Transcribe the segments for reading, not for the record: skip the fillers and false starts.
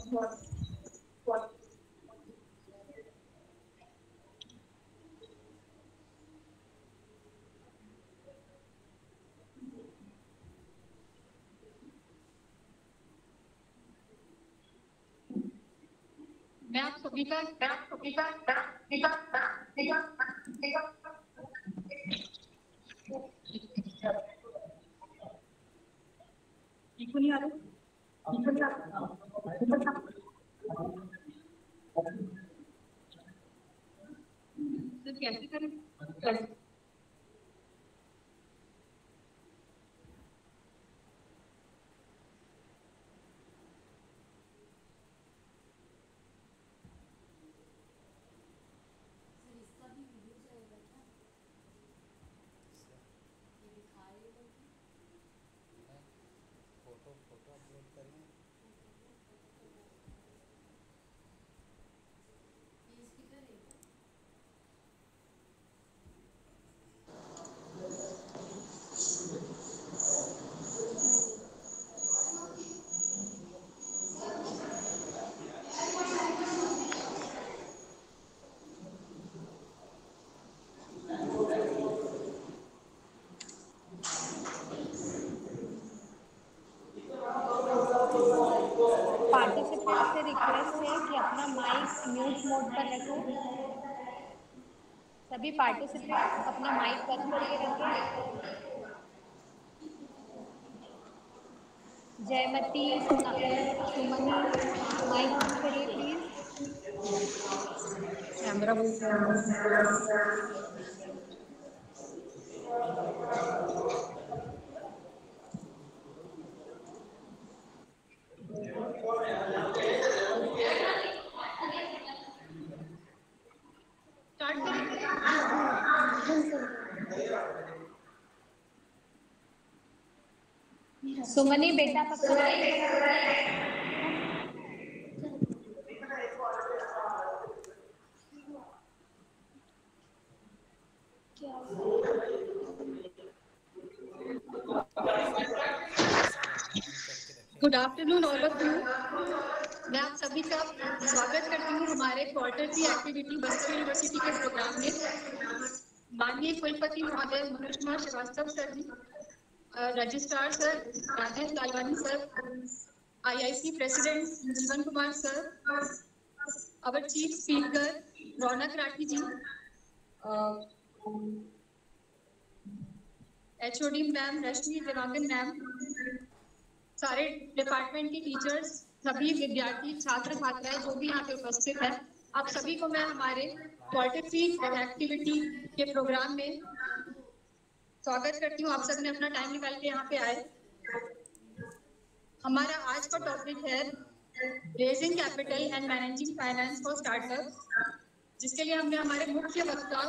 मैं आप सभी का नहीं आ रहा कैसे करें फोटो अपलोड करेंगे। पार्टिसिपेंट से रिक्वेस्ट है कि अपना माइक म्यूट मोड पर रखें। सभी पार्टिसिपेंट अपना माइक बंद करके रखें। जयमती, सुमनी, माइक ऑन करिए प्लीज। कैमरा स्टार्ट सुमनी बेटा आप अपना माइक बंद करिए। Good afternoon all of you. मैं आप सभी का स्वागत करती हूँ हमारे क्वार्टर 3 एक्टिविटी बस्तर यूनिवर्सिटी के प्रोग्राम में। माननीय कुलपति महोदय Manoj Kumar Srivastava sir ji, registrar sir Rajesh Lalwani sir, IIC president Jeevan Kumar sir, our chief speaker Raunak Rathi ji, HOD ma'am Rashmi Dewangan ma'am, सारे डिपार्टमेंट के टीचर्स, सभी विद्यार्थी छात्र छात्राएं जो भी यहाँ पे उपस्थित हैं, आप सभी को मैं हमारे क्वार्टर 3 एक्टिविटी के प्रोग्राम में स्वागत करती हूँ। आप सबने अपना टाइम निकाल के यहाँ पे आए। हमारा आज का टॉपिक है raising capital and managing finance for startup, जिसके लिए हमने हमारे मुख्य वक्ता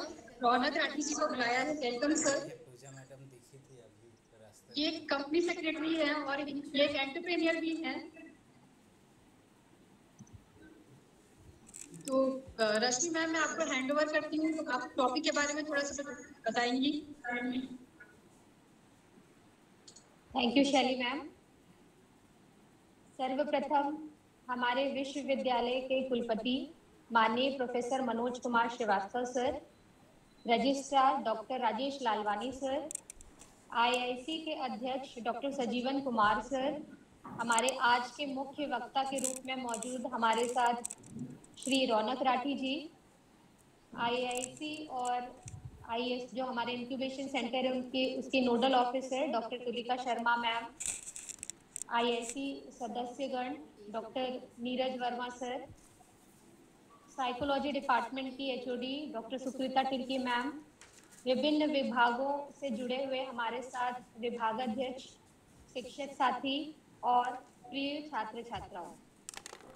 रौनक राठी जी को बुलाया है। Welcome sir. पूजा मैडम दिखी थी अभी रास्ते में। ये कंपनी सेक्रेटरी है और ये एक एंटरप्रेन्योर भी है। तो रश्मि मैम मैं आपको हैंड ओवर करती हूँ, तो आप टॉपिक के बारे में थोड़ा सा बताएंगी। Thank you Shaily ma'am. सर्वप्रथम हमारे विश्वविद्यालय के कुलपति माननीय professor Manoj Kumar Srivastava sir, registrar doctor Rajesh Lalwani sir, IIC के अध्यक्ष डॉक्टर सजीवन कुमार सर, हमारे आज के मुख्य वक्ता के रूप में मौजूद हमारे साथ श्री रौनक राठी जी, IIC और IS जो हमारे इंक्यूबेशन सेंटर है उसके nodal officer doctor Tulika Sharma ma'am, IIC सदस्यगण doctor Neeraj Verma sir, psychology department की HOD doctor Sukrita Tirkey ma'am, विभिन्न विभागों से जुड़े हुए हमारे साथ विभागाध्यक्ष, शिक्षक साथी और प्रिय छात्र छात्राओं,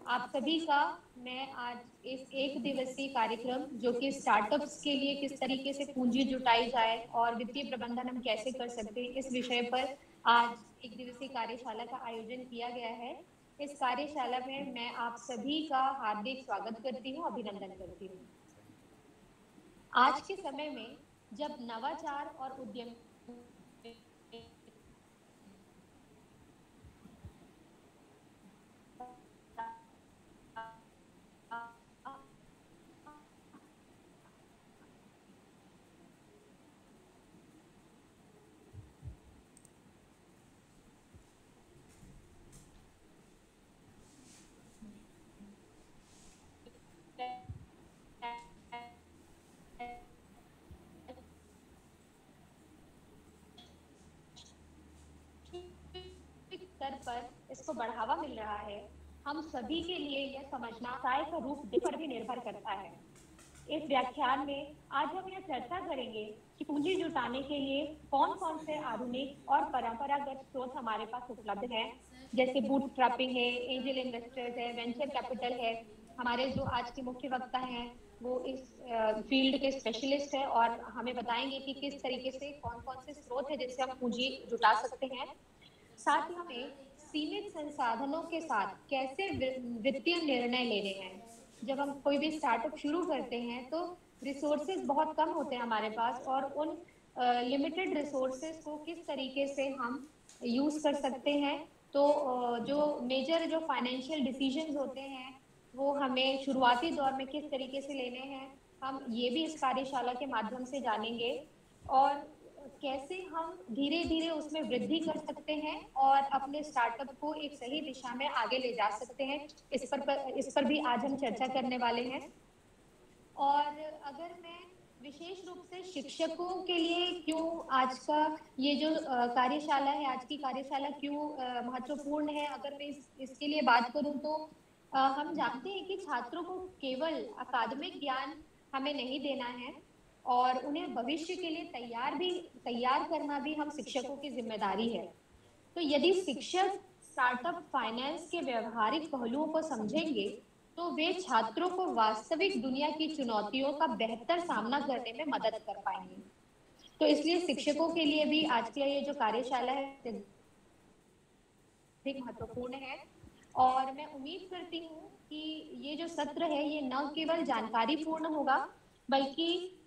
आप सभी का मैं आज इस एक दिवसीय कार्यक्रम जो कि स्टार्टअप्स के लिए किस तरीके से पूंजी जुटाई जाए और वित्तीय प्रबंधन हम कैसे कर सकते हैं, इस विषय पर आज एक दिवसीय कार्यशाला का आयोजन किया गया है। इस कार्यशाला में मैं आप सभी का हार्दिक स्वागत करती हूँ, अभिनंदन करती हूँ। आज के समय में जब नवाचार और उद्यम स्तर पर इसको बढ़ावा मिल रहा है, हम सभी के लिए यह समझना व्यवसाय का रूप पर भी निर्भर करता है। इस व्याख्यान में आज हम यह चर्चा करेंगे कि पूंजी जुटाने के लिए कौन कौन से आधुनिक और परंपरागत स्रोत हमारे पास उपलब्ध हैं, जैसे बूटस्ट्रैपिंग है, एंजल इन्वेस्टर्स है, वेंचर कैपिटल है। हमारे जो आज के मुख्य वक्ता हैं वो इस फील्ड के स्पेशलिस्ट है और हमें बताएंगे कि किस तरीके से कौन कौन से स्रोत है जिससे हम पूंजी जुटा सकते हैं। साथ ही हमें सीमित संसाधनों के साथ कैसे वित्तीय निर्णय लेने हैं। जब हम कोई भी स्टार्टअप शुरू करते हैं तो रिसोर्सेज बहुत कम होते हैं हमारे पास, और उन लिमिटेड रिसोर्सेज को किस तरीके से हम यूज कर सकते हैं। तो जो मेजर जो फाइनेंशियल डिसीजंस होते हैं वो हमें शुरुआती दौर में किस तरीके से लेने हैं, हम ये भी इस कार्यशाला के माध्यम से जानेंगे, और कैसे हम धीरे धीरे उसमें वृद्धि कर सकते हैं और अपने स्टार्टअप को एक सही दिशा में आगे ले जा सकते हैं। इस पर भी आज हम चर्चा करने वाले हैं। और अगर मैं विशेष रूप से शिक्षकों के लिए क्यों आज का ये जो कार्यशाला है, आज की कार्यशाला क्यों महत्वपूर्ण है, अगर मैं इसके लिए बात करूं तो हम जानते हैं कि छात्रों को केवल अकादमिक ज्ञान हमें नहीं देना है और उन्हें भविष्य के लिए तैयार करना भी हम शिक्षकों की जिम्मेदारी है। तो यदि शिक्षक स्टार्टअप फाइनेंस के व्यवहारिक पहलुओं को समझेंगे तो वे छात्रों को वास्तविक दुनिया की चुनौतियों का बेहतर सामना करने में मदद कर पाएंगे। तो इसलिए शिक्षकों के लिए भी आज की ये जो कार्यशाला है अधिक महत्वपूर्ण है, और मैं उम्मीद करती हूँ कि ये जो सत्र है ये न केवल जानकारी पूर्ण होगा बल्कि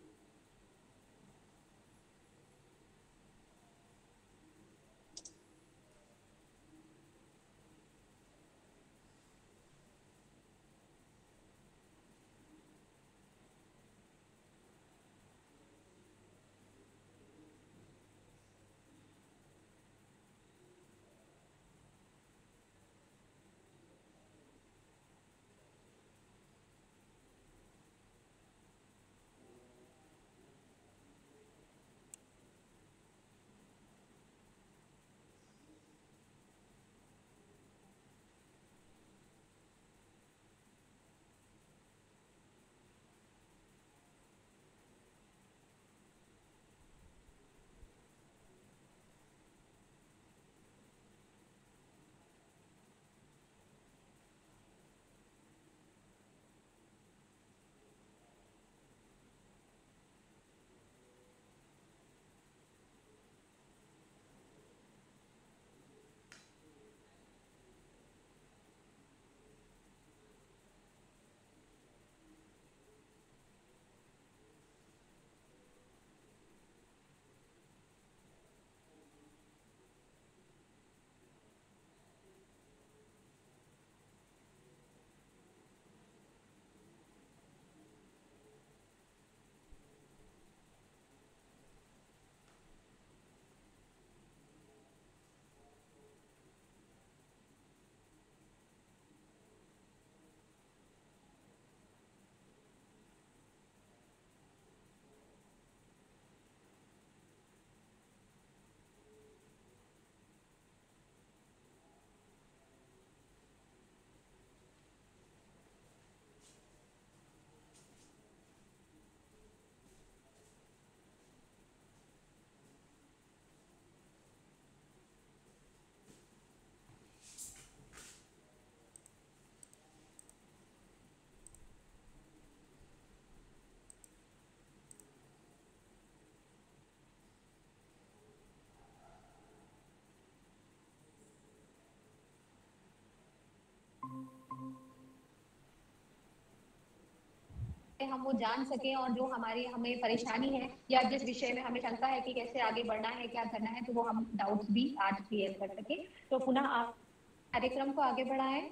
हम वो जान सके, और जो हमें परेशानी है या जिस विषय में हमें शंका है कि कैसे आगे बढ़ना है, क्या करना है, तो वो हम डाउट्स भी आज क्लियर कर सके। तो पुनः आप कार्यक्रम को आगे बढ़ाएं।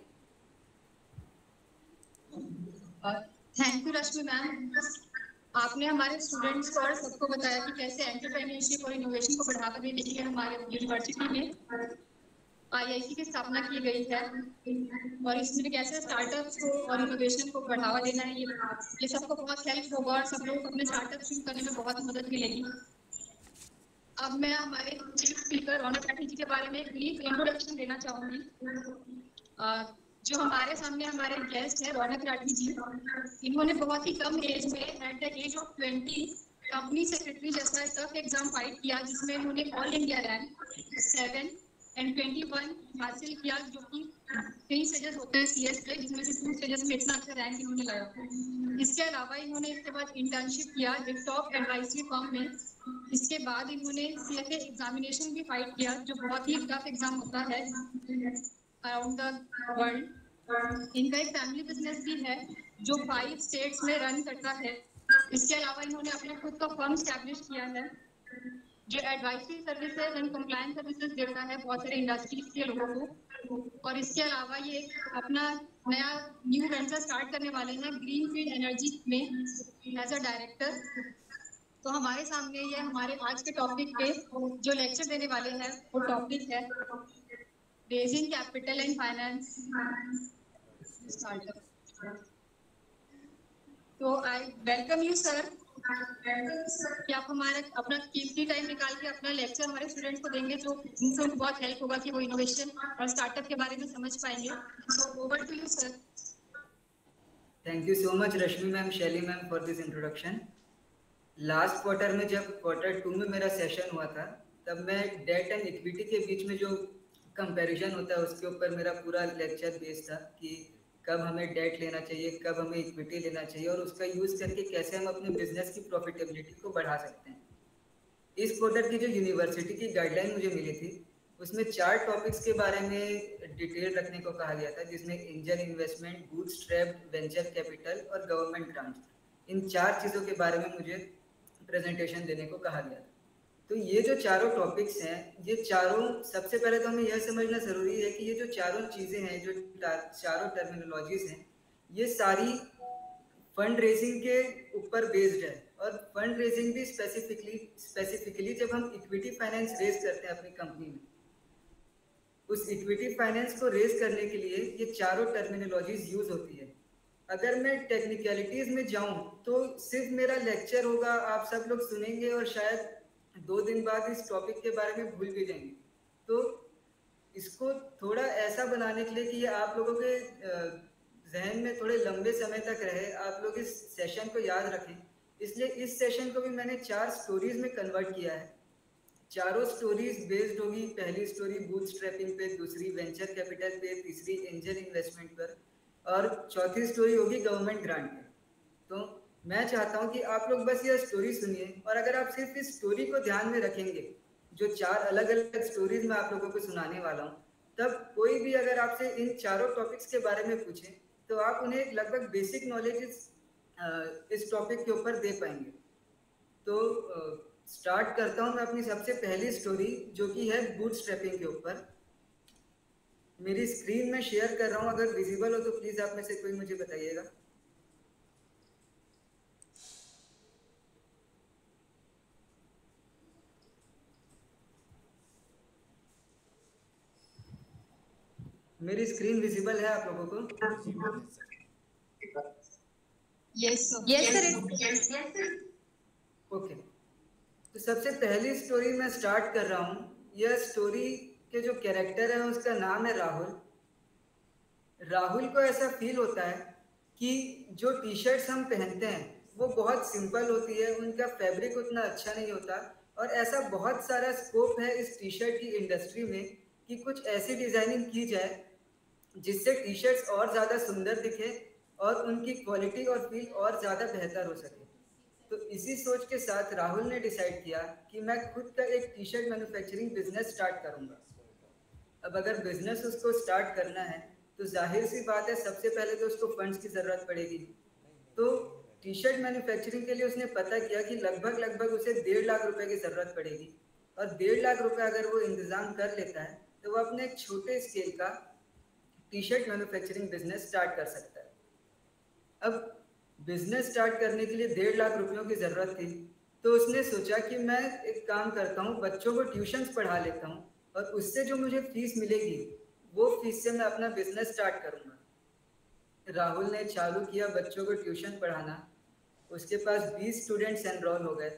थैंक यू रश्मि मैम, आपने हमारे स्टूडेंट्स को और सबको बताया कि कैसे एंटरप्रेन्योरशिप और इनोवेशन को बढ़ावा देने के लिए हमारे यूनिवर्सिटी में IIC की स्थापना की गई है, और इसमें कैसे स्टार्टअप्स को और इनोवेशन को बढ़ावा देना है, ये सबको बहुत हेल्प होगा और सब लोग अपने स्टार्टअप शुरू करने में बहुत मदद मिलेगी। अब मैं हमारे चीफ स्पीकर रौनक राठी जी के बारे में एक ब्रीफ इंट्रोडक्शन देना चाहूंगी। जो हमारे सामने हमारे गेस्ट हैं रौनक राठी जी, इन्होंने बहुत ही कम एज में at the age of 20 company secretary जैसा टफ एग्जाम फाइट किया, जिसमें उन्होंने ऑल इंडिया रैंक 7 एंड 21 हासिल किया, जो कि 3 स्टेजेस होते हैं सीएस के, जिसमें से 2 स्टेजेस में इतना अच्छा रैंक इन्होंने लाया। इसके अलावा इन्होंने इसके बाद इंटर्नशिप किया एक टॉप एडवाइजरी फर्म में। इसके बाद इन्होंने सीएफए एग्जामिनेशन भी फाइट किया, जो बहुत ही टफ एग्जाम होता है अराउंड द वर्ल्ड। इनका एक फैमिली बिजनेस भी है जो 5 स्टेट्स में रन करता है। इसके अलावा इन्होंने अपना खुद का फर्म स्टैब्लिश किया है जो advisory services and compliance services देता है बहुत सारे इंडस्ट्रीज के लोगों को। और इसके अलावा ये अपना नया न्यू वेंचर स्टार्ट करने वाले हैं ग्रीन फील्ड एनर्जी में एज अ डायरेक्टर। तो हमारे सामने ये हमारे आज के टॉपिक पे जो लेक्चर देने वाले हैं वो टॉपिक है raising capital and finance startup. तो आई वेलकम यू सर कि आप हमारा अपना कीमती टाइम निकाल के अपना लेक्चर हमारे स्टूडेंट्स को देंगे, जो जिनसे उनको बहुत हेल्प होगा कि वो इनोवेशन और स्टार्टअप के बारे में समझ पाएंगे। So over to you sir. Thank you so much Rashmi ma'am, Shaili ma'am for this introduction. Last quarter में जब क्वार्टर 2 में मेरा सेशन हुआ था, तब मैं डेट एंड इक्विटी के बीच में जो कंपैरिजन होता है उसके ऊपर मेरा पूरा लेक्चर बेस्ड था कि कब हमें डेट लेना चाहिए, कब हमें इक्विटी लेना चाहिए और उसका यूज़ करके कैसे हम अपने बिजनेस की प्रॉफिटेबिलिटी को बढ़ा सकते हैं। इस क्वार्टर की जो यूनिवर्सिटी की गाइडलाइन मुझे मिली थी उसमें 4 टॉपिक्स के बारे में डिटेल रखने को कहा गया था, जिसमें angel investment, bootstrapped venture capital और गवर्नमेंट ग्रांट्स। इन 4 चीज़ों के बारे में मुझे प्रेजेंटेशन देने को कहा गया था। तो ये जो चारों टॉपिक्स हैं, ये चारों, सबसे पहले तो हमें यह समझना ज़रूरी है कि ये जो चारों चीज़ें हैं, जो चारों टर्मिनोलॉजीज़ हैं, ये सारी फंड रेजिंग के ऊपर बेस्ड है। और फंड रेजिंग भी स्पेसिफिकली जब हम इक्विटी फाइनेंस रेज करते हैं अपनी कंपनी में, उस इक्विटी फाइनेंस को रेज करने के लिए ये चारों टर्मिनोलॉजीज यूज होती है। अगर मैं टेक्निकलिटीज में जाऊं तो सिर्फ मेरा लेक्चर होगा, आप सब लोग सुनेंगे और शायद 2 दिन बाद इस टॉपिक के बारे में भूल भी जाएंगे। तो इसको थोड़ा ऐसा बनाने के लिए कि ये आप लोगों के जहन में थोड़े लंबे समय तक रहे, आप लोग इस सेशन को याद रखें, इसलिए इस सेशन को भी मैंने 4 स्टोरीज में कन्वर्ट किया है। चारों स्टोरीज बेस्ड होगी, पहली स्टोरी बूटस्ट्रैपिंग पे, दूसरी वेंचर कैपिटल पे, तीसरी एंजल इन्वेस्टमेंट पर और चौथी स्टोरी होगी गवर्नमेंट ग्रांट पे। तो मैं चाहता हूं कि आप लोग बस ये स्टोरी सुनिए, और अगर आप सिर्फ इस स्टोरी को ध्यान में रखेंगे, जो 4 अलग अलग स्टोरीज मैं आप लोगों को सुनाने वाला हूँ, तब कोई भी अगर आपसे इन चारों टॉपिक्स के बारे में पूछे तो आप उन्हें लगभग बेसिक नॉलेज इस टॉपिक के ऊपर दे पाएंगे। तो स्टार्ट करता हूँ मैं अपनी सबसे पहली स्टोरी, जो कि है बूटस्ट्रैपिंग के ऊपर। मेरी स्क्रीन में शेयर कर रहा हूँ, अगर विजिबल हो तो प्लीज आप में से कोई मुझे बताइएगा। मेरी स्क्रीन विजिबल है आप लोगों को? Yes sir. ओके, तो सबसे पहली स्टोरी मैं स्टार्ट कर रहा हूँ। यह स्टोरी के जो कैरेक्टर है उसका नाम है राहुल। राहुल को ऐसा फील होता है कि जो टी शर्ट्स हम पहनते हैं वो बहुत सिंपल होती है, उनका फैब्रिक उतना अच्छा नहीं होता, और ऐसा बहुत सारा स्कोप है इस टी शर्ट की इंडस्ट्री में कि कुछ ऐसी डिज़ाइनिंग की जाए जिससे टी शर्ट्स और ज़्यादा सुंदर दिखे और उनकी क्वालिटी और फील और ज़्यादा बेहतर हो सके। तो इसी सोच के साथ राहुल ने डिसाइड किया कि मैं खुद का एक T shirt manufacturing business start करूंगा। अब अगर बिजनेस उसको स्टार्ट करना है तो जाहिर सी बात है, सबसे पहले तो उसको फंड्स की ज़रूरत पड़ेगी। तो टी शर्ट मैन्युफैक्चरिंग के लिए उसने पता किया कि लगभग उसे 1.5 लाख रुपए की ज़रूरत पड़ेगी, और 1.5 लाख रुपए अगर वो इंतज़ाम कर लेता है तो वो अपने एक छोटे स्केल का T shirt manufacturing business start कर सकता है। अब बिजनेस स्टार्ट करने के लिए 1.5 लाख रुपयों की ज़रूरत थी, तो उसने सोचा कि मैं एक काम करता हूँ, बच्चों को ट्यूशन्स पढ़ा लेता हूँ और उससे जो मुझे फीस मिलेगी वो फीस से मैं अपना बिजनेस स्टार्ट करूँगा। राहुल ने चालू किया बच्चों को ट्यूशन पढ़ाना। उसके पास 20 स्टूडेंट्स एनरोल हो गए।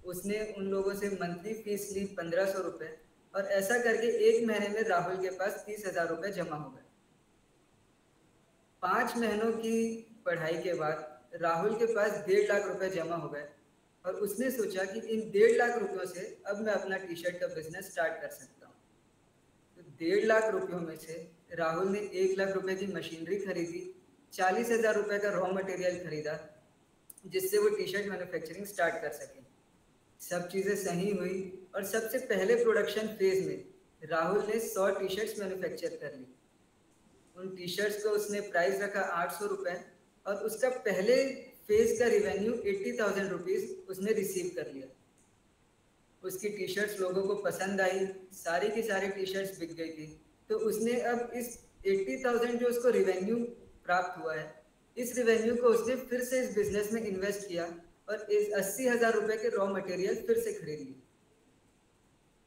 उसने उन लोगों से मंथली फीस ली 1500 रुपये, और ऐसा करके एक महीने में राहुल के पास 30,000 रुपये जमा हो गए। 5 महीनों की पढ़ाई के बाद राहुल के पास 1.5 लाख रुपए जमा हो गए, और उसने सोचा कि इन 1.5 लाख रुपयों से अब मैं अपना टी शर्ट का बिजनेस स्टार्ट कर सकता हूँ। तो 1.5 लाख रुपयों में से राहुल ने 1 लाख रुपए की मशीनरी खरीदी, 40,000 रुपए का रॉ मटेरियल खरीदा, जिससे वो टी शर्ट मैन्युफैक्चरिंग स्टार्ट कर सके। सब चीज़ें सही हुई, और सबसे पहले प्रोडक्शन फेज में राहुल ने 100 टी शर्ट्स मैन्युफैक्चर कर ली। उन टी शर्ट्स को उसने प्राइस रखा 800 रुपये, और उसका पहले फेज का रिवेन्यू 80,000 रुपीज़ उसने रिसीव कर लिया। उसकी टी शर्ट्स लोगों को पसंद आई, सारी की सारी टी शर्ट्स बिक गई थी। तो उसने अब इस 80,000 जो उसको रिवेन्यू प्राप्त हुआ है, इस रिवेन्यू को उसने फिर से इस बिजनेस में इन्वेस्ट किया, और इस 80,000 रुपये के रॉ मटेरियल फिर से खरीद लिए।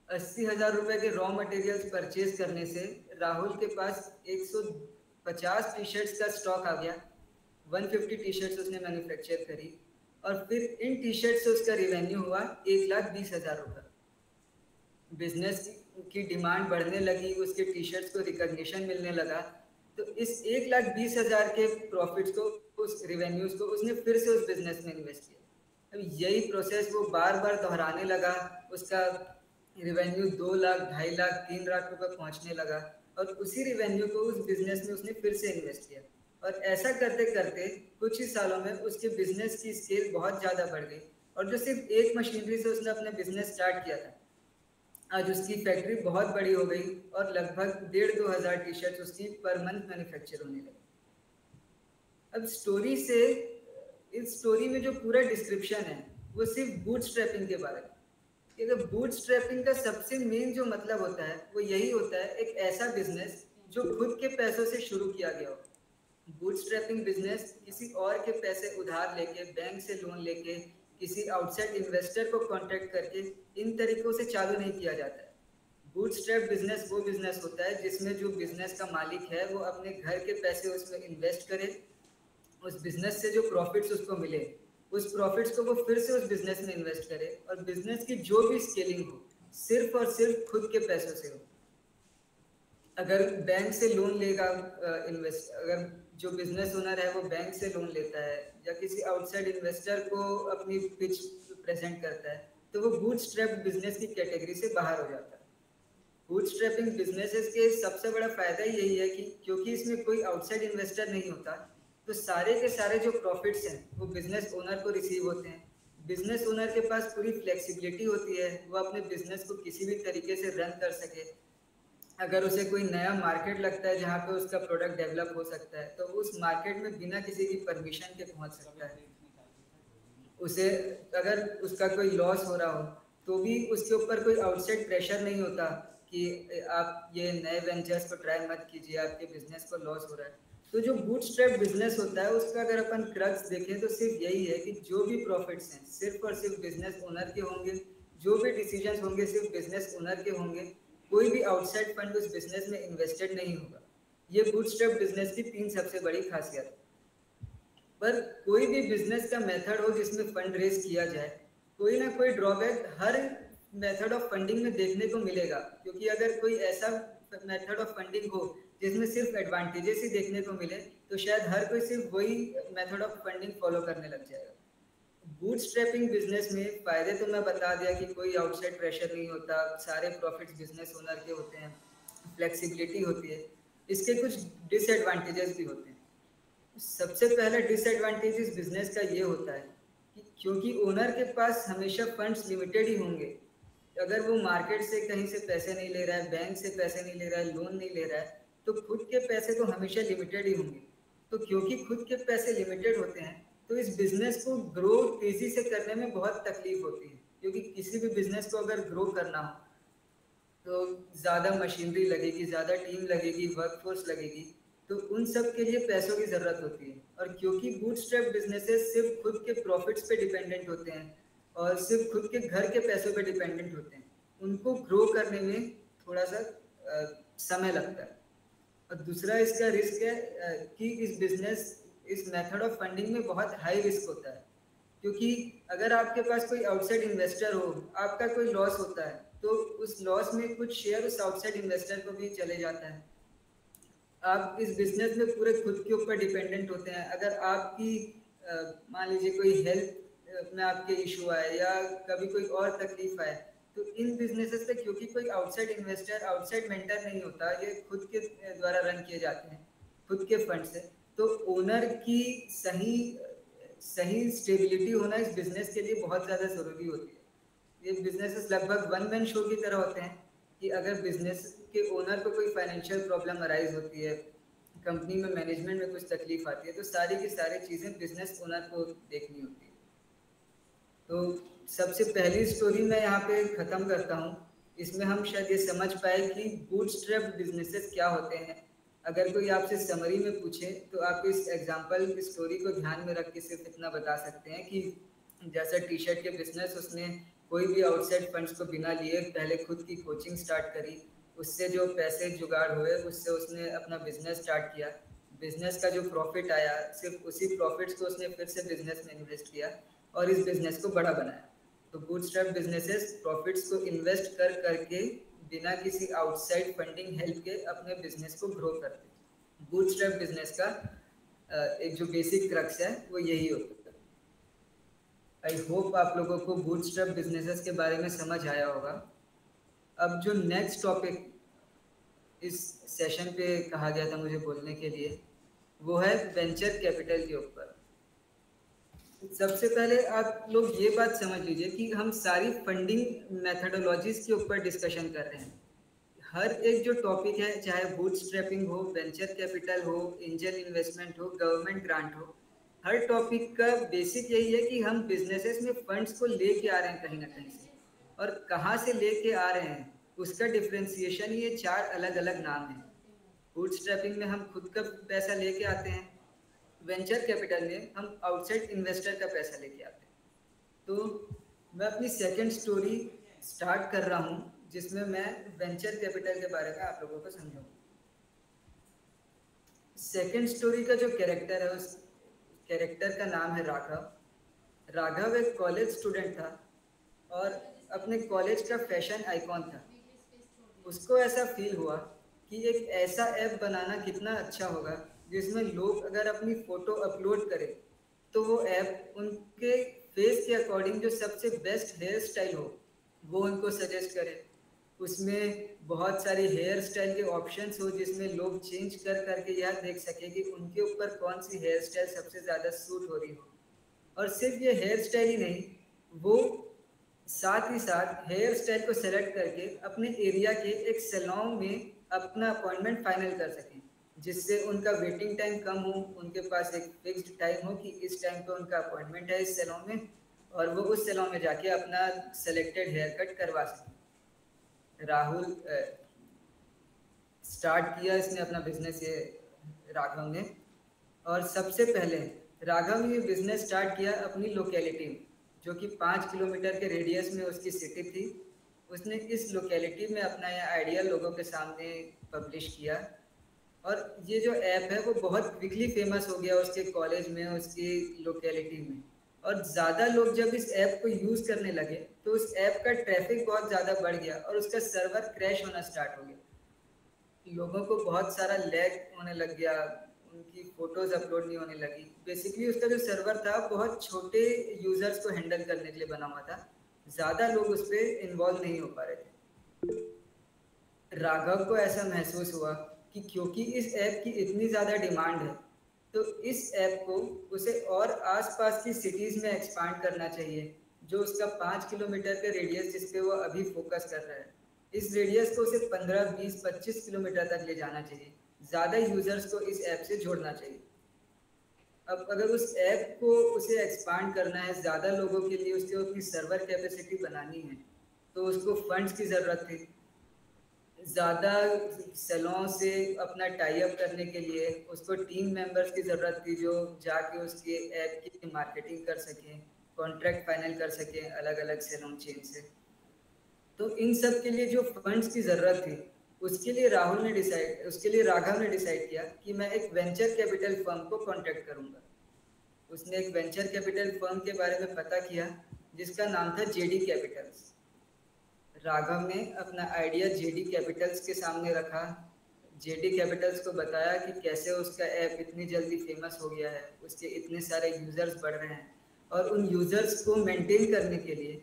80,000 रुपये के रॉ मटेरियल्स परचेज करने से राहुल के पास 150 टी शर्ट्स का स्टॉक आ गया। 150 टी शर्ट्स उसने मैन्युफैक्चर करी, और फिर इन टी शर्ट से उसका रिवेन्यू हुआ 1,20,000 रुपये। बिजनेस की डिमांड बढ़ने लगी, उसके टी शर्ट्स को रिकग्निशन मिलने लगा। तो इस 1,20,000 के प्रॉफिट्स को, उस रिवेन्यूज को उसने फिर से उस बिजनेस में इन्वेस्ट किया। अब यही प्रोसेस वो बार बार दोहराने लगा। उसका रिवेन्यू 2 लाख, 2.5 लाख, 3 लाख रुपए पहुंचने लगा, और उसी रिवेन्यू को उस बिजनेस में उसने फिर से इन्वेस्ट किया। और ऐसा करते करते कुछ ही सालों में उसके बिजनेस की स्केल बहुत ज़्यादा बढ़ गई, और जो सिर्फ एक मशीनरी से उसने अपना बिजनेस स्टार्ट किया था, आज उसकी फैक्ट्री बहुत बड़ी हो गई, और लगभग 1,500-2 हज़ार टी शर्ट उसकी पर मंथ मैन्युफैक्चर होने लगी। अब स्टोरी से, इस स्टोरी में जो पूरा डिस्क्रिप्शन है वो सिर्फ बूटस्ट्रैपिंग के बारे में। अगर बूटस्ट्रैपिंग का सबसे मेन जो मतलब होता है वो यही होता है, एक ऐसा बिजनेस जो खुद के पैसों से शुरू किया गया हो। बूटस्ट्रैपिंग बिजनेस किसी और के पैसे उधार लेके, बैंक से लोन लेके, किसी आउटसाइड इन्वेस्टर को कॉन्टेक्ट करके इन तरीकों से चालू नहीं किया जाता है। बूटस्ट्रैप बिजनेस वो बिजनेस होता है जिसमें जो बिजनेस का मालिक है वो अपने घर के पैसे उसमें इन्वेस्ट करे, उस बिजनेस से जो प्रॉफिट्स उसको मिले, उस प्रॉफिट्स को वो फिर से उस बिजनेस में इन्वेस्ट करे, और बिजनेस की जो भी स्केलिंग हो सिर्फ और सिर्फ खुद के पैसों से हो। अगर बैंक से लोन लेगा अगर जो बिजनेस ओनर है वो बैंक से लोन लेता है, या किसी आउटसाइड इन्वेस्टर को अपनी पिच प्रेजेंट करता है, तो वो बूटस्ट्रैप बिजनेस की कैटेगरी से बाहर हो जाता है। बूटस्ट्रैपिंग बिजनेसेस के सबसे बड़ा फायदा यही है कि क्योंकि इसमें कोई आउटसाइड इन्वेस्टर नहीं होता, तो सारे के सारे जो प्रॉफिट्स हैं वो बिजनेस ओनर को रिसीव होते हैं। बिजनेस ओनर के पास पूरी फ्लेक्सिबिलिटी होती है, वो अपने बिजनेस को किसी भी तरीके से रन कर सके। अगर उसे कोई नया मार्केट लगता है जहाँ पे उसका प्रोडक्ट डेवलप हो सकता है, तो उस मार्केट में बिना किसी की परमिशन के पहुँच सकता है। उसे अगर उसका कोई लॉस हो रहा हो तो भी उसके ऊपर कोई आउटसाइड प्रेशर नहीं होता कि आप ये नए वेंचर्स को ट्राई मत कीजिए, आपके बिजनेस को लॉस हो रहा है। तो जो बूटस्ट्रैप बिजनेस होता है उसका अगर अपन क्रक्स देखें तो सिर्फ यही है कि जो भी प्रॉफिट्स हैं सिर्फ और सिर्फ बिजनेस ओनर के होंगे, जो भी डिसीजंस होंगे सिर्फ बिजनेस ओनर के होंगे, कोई भी आउटसाइड फंड उस बिजनेस में इन्वेस्टेड नहीं होगा। ये बूटस्ट्रैप बिजनेस की 3 सबसे बड़ी खासियत है। पर कोई भी बिजनेस का मेथड हो जिसमें फंड रेज किया जाए, कोई ना कोई drawback her method of funding में देखने को मिलेगा, क्योंकि अगर कोई ऐसा मेथड ऑफ फंडिंग हो जिसमें सिर्फ एडवांटेजेस ही देखने को मिले, तो शायद हर कोई सिर्फ वही मेथड ऑफ फंडिंग फॉलो करने लग जाएगा। बूटस्ट्रैपिंग बिजनेस में फायदे तो मैं बता दिया कि कोई आउटसाइड प्रेशर नहीं होता, सारे प्रॉफिट्स बिजनेस ओनर के होते हैं, फ्लेक्सिबिलिटी होती है। इसके कुछ डिसएडवांटेजेस भी होते हैं। सबसे पहला डिसएडवांटेज इस बिजनेस का ये होता है कि क्योंकि ओनर के पास हमेशा फंड्स लिमिटेड ही होंगे, अगर वो मार्केट से कहीं से पैसे नहीं ले रहा है, बैंक से पैसे नहीं ले रहा है, लोन नहीं ले रहा है, तो खुद के पैसे तो हमेशा लिमिटेड ही होंगे। तो क्योंकि खुद के पैसे लिमिटेड होते हैं तो इस बिजनेस को ग्रो तेजी से करने में बहुत तकलीफ होती है, क्योंकि किसी भी बिजनेस को अगर ग्रो करना हो तो ज़्यादा मशीनरी लगेगी, ज़्यादा टीम लगेगी, वर्कफोर्स लगेगी, तो उन सब के लिए पैसों की ज़रूरत होती है। और क्योंकि बूटस्ट्रैप बिजनेसेस सिर्फ खुद के प्रॉफिट्स पे डिपेंडेंट होते हैं और सिर्फ खुद के घर के पैसों पे डिपेंडेंट होते हैं, उनको ग्रो करने में थोड़ा सा समय लगता है। और दूसरा इसका रिस्क है कि इस मेथड ऑफ फंडिंग में बहुत हाई रिस्क होता है, क्योंकि अगर आपके पास कोई आउटसाइड इन्वेस्टर हो, आपका कोई लॉस होता है तो उस लॉस में कुछ शेयर उस आउटसाइड इन्वेस्टर को भी चले जाता है। आप इस बिजनेस में पूरे खुद के ऊपर डिपेंडेंट होते हैं। अगर आपकी मान लीजिए कोई हेल्थ में आपके इशू आए या कभी कोई और तकलीफ आए, तो इन बिजनेसेस पे क्योंकि कोई आउटसाइड इन्वेस्टर, आउटसाइड मेंटर नहीं होता, ये खुद के द्वारा रन किए जाते हैं, खुद के फंड से, तो ओनर की सही स्टेबिलिटी होना इस बिजनेस के लिए बहुत ज़्यादा ज़रूरी होती है। ये बिजनेसेस लगभग वन मैन शो की तरह होते हैं कि अगर बिजनेस के ओनर को कोई फाइनेंशियल प्रॉब्लम अराइज होती है, कंपनी में मैनेजमेंट में कुछ तकलीफ आती है, तो सारी की सारी चीज़ें बिजनेस ओनर को देखनी होती है। तो सबसे पहली स्टोरी मैं यहाँ पे ख़त्म करता हूँ। इसमें हम शायद ये समझ पाए कि बूटस्ट्रैप बिजनेसेस क्या होते हैं। अगर कोई आपसे समरी में पूछे तो आप इस एग्जांपल की स्टोरी को ध्यान में रख के सिर्फ इतना बता सकते हैं कि जैसा टी शर्ट के बिजनेस, उसने कोई भी आउटसाइड फंड्स को बिना लिए पहले खुद की कोचिंग स्टार्ट करी, उससे जो पैसे जुगाड़ हुए उससे उसने अपना बिजनेस स्टार्ट किया। बिजनेस का जो प्रॉफिट आया, सिर्फ उसी प्रॉफिट्स को उसने फिर से बिजनेस में इन्वेस्ट किया और इस बिजनेस को बड़ा बनाया। तो बूटस्ट्रैप बिजनेसेस प्रॉफिट्स को इन्वेस्ट कर करके बिना किसी आउटसाइड फंडिंग हेल्प के अपने बिजनेस को ग्रो करते हैं। बूटस्ट्रैप बिजनेस का एक जो बेसिक क्रक्स है वो यही होता है। आई होप आप लोगों को बूटस्ट्रैप बिजनेसेस के बारे में समझ आया होगा। अब जो नेक्स्ट टॉपिक इस सेशन पे कहा गया था मुझे बोलने के लिए, वो है वेंचर कैपिटल के ऊपर। सबसे पहले आप लोग ये बात समझ लीजिए कि हम सारी फंडिंग मेथडोलॉजीज के ऊपर डिस्कशन कर रहे हैं। हर एक जो टॉपिक है, चाहे बूटस्ट्रैपिंग हो, वेंचर कैपिटल हो, एंजल इन्वेस्टमेंट हो, गवर्नमेंट ग्रांट हो, हर टॉपिक का बेसिक यही है कि हम बिजनेसेस में फंड्स को लेके आ रहे हैं कहीं ना कहीं से, और कहाँ से लेके आ रहे हैं उसका डिफ्रेंसिएशन ये 4 अलग अलग नाम है। बूटस्ट्रैपिंग में हम खुद का पैसा लेके आते हैं, वेंचर कैपिटल में हम आउटसाइड इन्वेस्टर का पैसा लेके आते हैं। तो मैं अपनी सेकंड स्टोरी स्टार्ट कर रहा हूँ जिसमें मैं वेंचर कैपिटल के बारे में आप लोगों को समझाऊंगा। सेकंड स्टोरी का जो कैरेक्टर है, उस कैरेक्टर का नाम है राघव। राघव एक कॉलेज स्टूडेंट था और अपने कॉलेज का फैशन आइकॉन था। उसको ऐसा फील हुआ कि एक ऐसा ऐप बनाना कितना अच्छा होगा जिसमें लोग अगर अपनी फ़ोटो अपलोड करें तो वो ऐप उनके फेस के अकॉर्डिंग जो सबसे बेस्ट हेयर स्टाइल हो वो उनको सजेस्ट करे। उसमें बहुत सारी हेयर स्टाइल के ऑप्शंस हो जिसमें लोग चेंज कर करके यह देख सके कि उनके ऊपर कौन सी हेयर स्टाइल सबसे ज़्यादा सूट हो रही हो। और सिर्फ ये हेयर स्टाइल ही नहीं, वो साथ ही साथ हेयर स्टाइल को सेलेक्ट करके अपने एरिया के एक सैलून में अपना अपॉइंटमेंट फाइनल कर सकें, जिससे उनका वेटिंग टाइम कम हो, उनके पास एक फिक्स्ड टाइम हो कि इस टाइम पे उनका अपॉइंटमेंट है इस सैलून में, और वो उस सैलून में जाके अपना सेलेक्टेड हेयर कट करवा सकें। राहुल स्टार्ट किया इसने अपना बिजनेस, ये राघव ने। और सबसे पहले राघव ने ये बिजनेस स्टार्ट किया अपनी लोकेलिटी में, जो कि 5 किलोमीटर के रेडियस में उसकी सिटी थी। उसने इस लोकेलिटी में अपना ये आइडिया लोगों के सामने पब्लिश किया और ये जो ऐप है वो बहुत क्विकली फेमस हो गया उसके कॉलेज में, उसकी लोकेलिटी में। और ज़्यादा लोग जब इस ऐप को यूज़ करने लगे तो उस ऐप का ट्रैफिक बहुत ज़्यादा बढ़ गया और उसका सर्वर क्रैश होना स्टार्ट हो गया। लोगों को बहुत सारा लैग होने लग गया, उनकी फ़ोटोज़ अपलोड नहीं होने लगी। बेसिकली उसका जो सर्वर था बहुत छोटे यूज़र्स को हैंडल करने के लिए बना हुआ था, ज़्यादा लोग उस पर इन्वॉल्व नहीं हो पा रहे थे। राघव को ऐसा महसूस हुआ कि क्योंकि इस ऐप की इतनी ज़्यादा डिमांड है तो इस ऐप को उसे और आसपास की सिटीज़ में एक्सपांड करना चाहिए, जो उसका 5 किलोमीटर का रेडियस जिस पे वो अभी फोकस कर रहा है, इस रेडियस को उसे 15, 20, 25 किलोमीटर तक ले जाना चाहिए। ज़्यादा यूज़र्स को इस ऐप से जोड़ना चाहिए। अब अगर उस ऐप को उसे एक्सपांड करना है, ज़्यादा लोगों के लिए उसके अपनी सर्वर कैपेसिटी बनानी है, तो उसको फंड्स की ज़रूरत थी। ज़्यादा सैलून से अपना टाई अप करने के लिए उसको टीम मेंबर्स की ज़रूरत थी जो जाके उसके ऐप की मार्केटिंग कर सकें, कॉन्ट्रैक्ट फाइनल कर सकें अलग अलग सैलून चेन से। तो इन सब के लिए जो फंड्स की ज़रूरत थी उसके लिए राघव ने डिसाइड किया कि मैं एक वेंचर कैपिटल फर्म को कॉन्टैक्ट करूंगा। उसने एक वेंचर कैपिटल फर्म के बारे में पता किया जिसका नाम था जेडी कैपिटल्स। राघव ने अपना आइडिया जेडी कैपिटल्स के सामने रखा। जेडी कैपिटल्स को बताया कि कैसे उसका ऐप इतनी जल्दी फेमस हो गया है, उसके इतने सारे यूज़र्स बढ़ रहे हैं और उन यूज़र्स को मेंटेन करने के लिए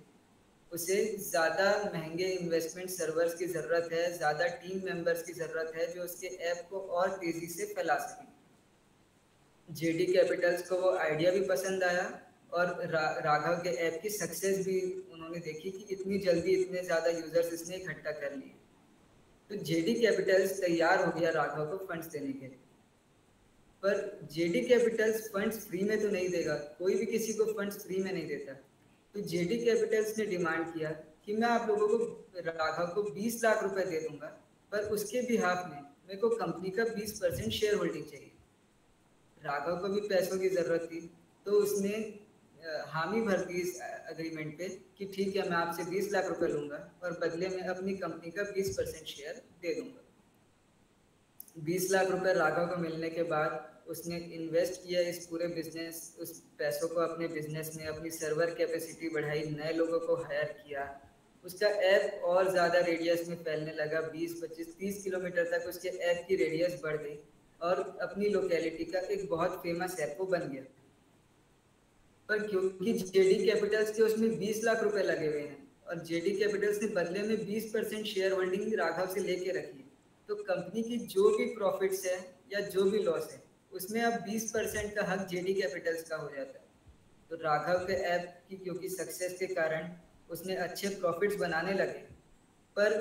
उसे ज़्यादा महंगे इन्वेस्टमेंट सर्वर्स की ज़रूरत है, ज़्यादा टीम मेंबर्स की ज़रूरत है जो उसके ऐप को और तेज़ी से फैला सकें। जेडी कैपिटल्स को वो आइडिया भी पसंद आया और राघव के ऐप की सक्सेस भी उन्होंने देखी कि इतनी जल्दी इतने ज़्यादा यूज़र्स इसने इकट्ठा कर लिए। तो जेडी कैपिटल्स तैयार हो गया राघव को फंड्स देने के लिए। पर जेडी कैपिटल्स फंड्स फ्री में तो नहीं देगा, कोई भी किसी को फंड्स फ्री में नहीं देता। तो जेडी कैपिटल्स ने डिमांड किया कि मैं आप लोगों को, राघव को 20 लाख रुपए दे दूंगा, पर उसके बिहाफ में मेरे को कंपनी का 20% शेयर होल्डिंग चाहिए। राघव को भी पैसों की ज़रूरत थी, तो उसने हामी भर दी इस एग्रीमेंट पे कि ठीक है मैं आपसे 20 लाख रुपए लूंगा और बदले में अपनी कंपनी का 20% शेयर दे दूंगा। 20 लाख रुपए राघव को मिलने के बाद उसने इन्वेस्ट किया इस पूरे बिजनेस, उस पैसों को अपने बिजनेस में, अपनी सर्वर कैपेसिटी बढ़ाई, नए लोगों को हायर किया, उसका ऐप और ज़्यादा रेडियस में फैलने लगा। 20, 25, 30 किलोमीटर तक उसके ऐप की रेडियस बढ़ गई और अपनी लोकेलिटी का एक बहुत फेमस ऐप वो बन गया। पर क्योंकि जेडी कैपिटल्स के उसमें 20 लाख रुपए लगे हुए हैं और जेडी कैपिटल्स ने बदले में 20% शेयर होल्डिंग राघव से लेके रखी है, तो कंपनी की जो भी प्रॉफिट्स है या जो भी लॉस है उसमें अब 20% का हक जेडी कैपिटल्स का हो जाता है। तो राघव के ऐप की क्योंकि सक्सेस के कारण उसने अच्छे प्रॉफिट्स बनाने लगे, पर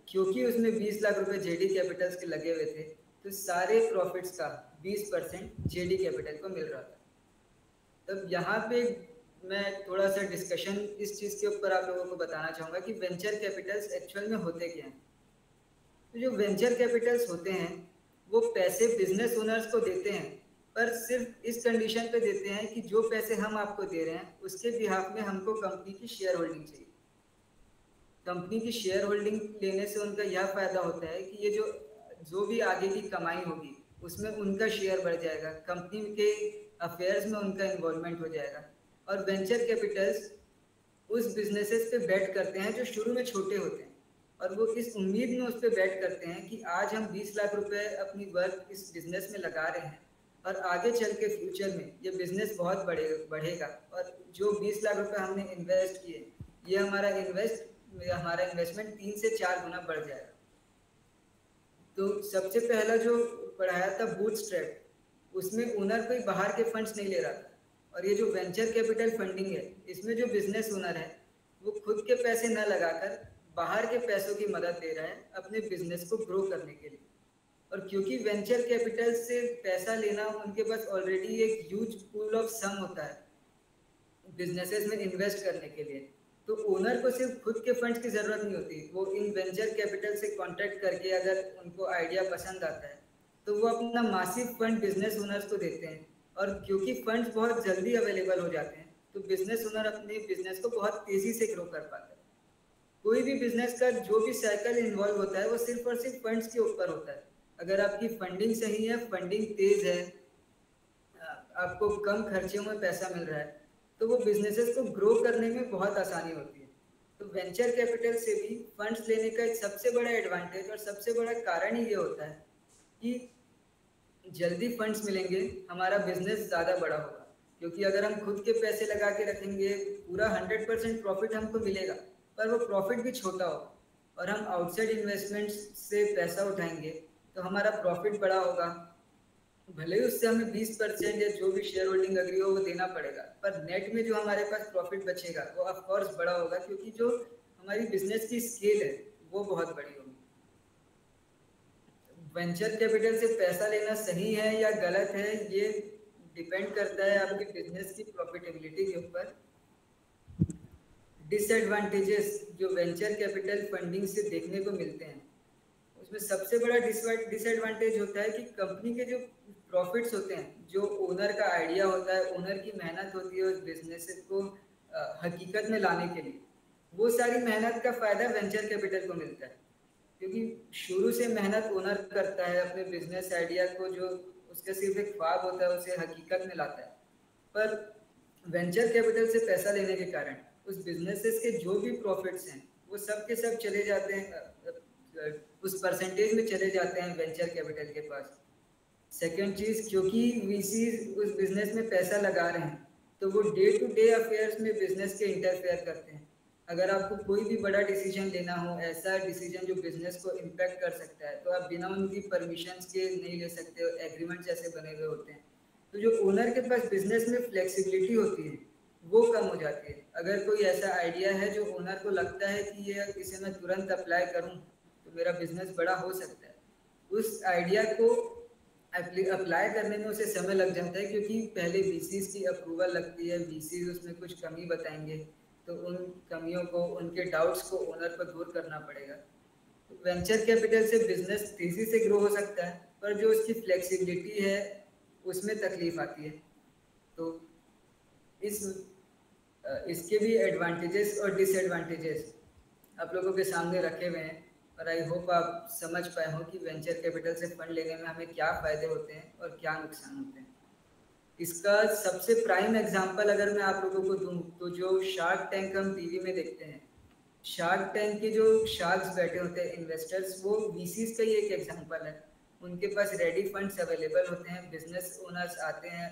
क्योंकि उसमें 20 लाख रुपए जेडी कैपिटल्स के लगे हुए थे, तो सारे प्रॉफिट्स का 20% जेडी कैपिटल को मिल रहा था। तब यहाँ पे मैं थोड़ा सा डिस्कशन इस चीज़ के ऊपर आप लोगों को बताना चाहूँगा कि वेंचर कैपिटल्स एक्चुअल में होते क्या हैं। तो जो वेंचर कैपिटल्स होते हैं वो पैसे बिजनेस ओनर्स को देते हैं, पर सिर्फ इस कंडीशन पे देते हैं कि जो पैसे हम आपको दे रहे हैं उसके बिहाफ में हमको कंपनी की शेयर होल्डिंग चाहिए। कंपनी की शेयर होल्डिंग लेने से उनका यह फायदा होता है कि ये जो भी आगे की कमाई होगी उसमें उनका शेयर बढ़ जाएगा, कंपनी के अफेयर्स में उनका इन्वॉल्वमेंट हो जाएगा। और वेंचर कैपिटल्स उस बिजनेसेस पे बेट करते हैं जो शुरू में छोटे होते हैं और वो इस उम्मीद में उस पर बेट करते हैं कि आज हम 20 लाख रुपए अपनी वर्क इस बिजनेस में लगा रहे हैं और आगे चल के फ्यूचर में ये बिजनेस बहुत बढ़ेगा और जो 20 लाख रुपए हमने इन्वेस्ट किए ये हमारा इन्वेस्टमेंट 3 से 4 गुना बढ़ जाएगा। तो सबसे पहला जो पढ़ाया था बूटस्ट्रैप, उसमें ओनर कोई बाहर के फंड्स नहीं ले रहा था, और ये जो वेंचर कैपिटल फंडिंग है इसमें जो बिजनेस ओनर है वो खुद के पैसे न लगाकर बाहर के पैसों की मदद दे रहा है अपने बिजनेस को ग्रो करने के लिए। और क्योंकि वेंचर कैपिटल से पैसा लेना उनके पास ऑलरेडी एक ह्यूज पूल ऑफ सम होता है बिजनेसेस में इन्वेस्ट करने के लिए, तो ओनर को सिर्फ खुद के फंड्स की ज़रूरत नहीं होती। वो इन वेंचर कैपिटल से कॉन्टैक्ट करके अगर उनको आइडिया पसंद आता है तो वो अपना मासिव फंड बिजनेस ओनर्स को देते हैं, और क्योंकि फंड्स बहुत जल्दी अवेलेबल हो जाते हैं तो बिजनेस ओनर अपने बिजनेस को बहुत तेज़ी से ग्रो कर पाता है। कोई भी बिजनेस का जो भी साइकिल इन्वॉल्व होता है वो सिर्फ और सिर्फ फंड्स के ऊपर होता है। अगर आपकी फंडिंग सही है, फंडिंग तेज़ है, आपको कम खर्चे में पैसा मिल रहा है, तो वो बिजनेसेस को ग्रो करने में बहुत आसानी होती है। तो वेंचर कैपिटल से भी फंड्स लेने का एक सबसे बड़ा एडवांटेज और सबसे बड़ा कारण ही ये होता है कि जल्दी फंड्स मिलेंगे, हमारा बिजनेस ज़्यादा बड़ा होगा। क्योंकि अगर हम खुद के पैसे लगा के रखेंगे पूरा 100% प्रॉफिट हमको मिलेगा, पर वो प्रॉफिट भी छोटा होगा, और हम आउटसाइड इन्वेस्टमेंट्स से पैसा उठाएंगे तो हमारा प्रॉफिट बड़ा होगा। भले ही उससे हमें 20% या जो भी शेयर होल्डिंग अग्री हो वो देना पड़ेगा, पर नेट में जो हमारे पास प्रॉफिट बचेगा वो ऑफ कोर्स बड़ा होगा, क्योंकि जो हमारी बिजनेस की स्केल है वो बहुत बड़ी होगी। वेंचर कैपिटल से पैसा लेना सही है या गलत है ये डिपेंड करता है आपके बिजनेस की प्रॉफिटेबिलिटी के ऊपर। डिसएडवांटेजेस जो वेंचर कैपिटल फंडिंग से देखने को मिलते हैं उसमें सबसे बड़ा डिसएडवांटेज होता है कि कंपनी के जो प्रॉफिट्स होते हैं, जो ओनर का आइडिया होता है, ओनर की मेहनत होती है उस बिजनेस को हकीकत में लाने के लिए, वो सारी मेहनत का फ़ायदा वेंचर कैपिटल को मिलता है। क्योंकि शुरू से मेहनत ओनर करता है अपने बिजनेस आइडिया को, जो उसका सिर्फ एक ख्वाब होता है उसे हकीकत में लाता है। पर वेंचर कैपिटल से पैसा लेने के कारण उस बिजनेसेस के जो भी प्रॉफिट्स हैं वो सब के सब चले जाते हैं, उस परसेंटेज में चले जाते हैं वेंचर कैपिटल के पास। सेकंड चीज़, क्योंकि वीसी उस बिजनेस में पैसा लगा रहे हैं तो वो डे टू डे अफेयर्स में बिजनेस के इंटरफेयर करते हैं। अगर आपको कोई भी बड़ा डिसीजन लेना हो, ऐसा डिसीजन जो बिजनेस को इम्पैक्ट कर सकता है, तो आप बिना उनकी परमिशंस के नहीं ले सकते हो, एग्रीमेंट्स ऐसे बने हुए होते हैं। तो जो ओनर के पास बिजनेस में फ्लेक्सिबिलिटी होती है वो कम हो जाती है। अगर कोई ऐसा आइडिया है जो ओनर को लगता है कि ये इसे मैं तुरंत अप्लाई करूं तो मेरा बिजनेस बड़ा हो सकता है, उस आइडिया को अप्लाई करने में उसे समय लग जाता है, क्योंकि पहले वीसीज की अप्रूवल लगती है, वीसीज उसमें कुछ कमी बताएंगे तो उन कमियों को, उनके डाउट्स को ओनर पर दूर करना पड़ेगा। तो वेंचर कैपिटल से बिजनेस तेजी से ग्रो हो सकता है, पर जो उसकी फ्लेक्सिबिलिटी है उसमें तकलीफ आती है। तो इसके भी एडवांटेजेस और डिसएडवांटेजेस आप लोगों के सामने रखे हुए हैं, और आई होप आप समझ पाए हो कि वेंचर कैपिटल से फंड लेने में हमें क्या फ़ायदे होते हैं और क्या नुकसान होते हैं। इसका सबसे प्राइम एग्जांपल अगर मैं आप लोगों को दूं तो जो शार्क टैंक हम टीवी में देखते हैं, शार्क टैंक के जो शार्क्स बैठे होते हैं इन्वेस्टर्स, वो वीसीज का ही एक एग्जांपल है। उनके पास रेडी फंड्स अवेलेबल होते हैं, बिजनेस ओनर्स आते हैं,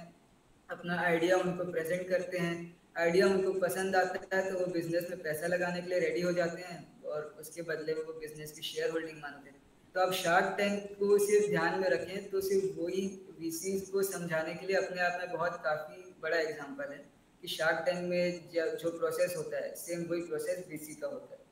अपना आइडिया उनको प्रेजेंट करते हैं, आइडिया उनको पसंद आता है तो वो बिजनेस में पैसा लगाने के लिए रेडी हो जाते हैं और उसके बदले में वो बिजनेस की शेयर होल्डिंग मांगते हैं। तो आप शार्क टैंक को सिर्फ ध्यान में रखें तो सिर्फ वही वीसीज को समझाने के लिए अपने आप में बहुत काफ़ी बड़ा एग्जांपल है कि शार्क टैंक में जो प्रोसेस होता है सेम वही प्रोसेस वीसी का होता है।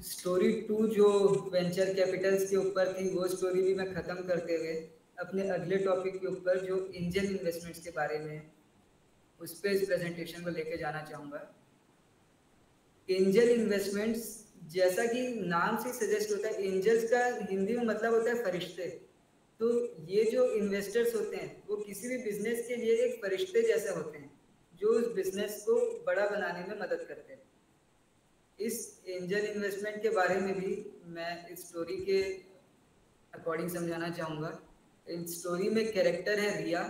स्टोरी 2 जो वेंचर कैपिटल्स के ऊपर थी वो स्टोरी भी मैं ख़त्म करते हुए अपने अगले टॉपिक के ऊपर जो एंजल इन्वेस्टमेंट्स के बारे में उस पर इस प्रेजेंटेशन को लेके जाना चाहूँगा। एंजल इन्वेस्टमेंट्स, जैसा कि नाम से सजेस्ट होता है, एंजल्स का हिंदी में मतलब होता है फरिश्ते। तो ये जो इन्वेस्टर्स होते हैं वो किसी भी बिजनेस के लिए एक फरिश्ते जैसे होते हैं जो उस बिजनेस को बड़ा बनाने में मदद करते हैं। इस एंजल इन्वेस्टमेंट के बारे में भी मैं इस स्टोरी के अकॉर्डिंग समझाना चाहूँगा। इस स्टोरी में कैरेक्टर है रिया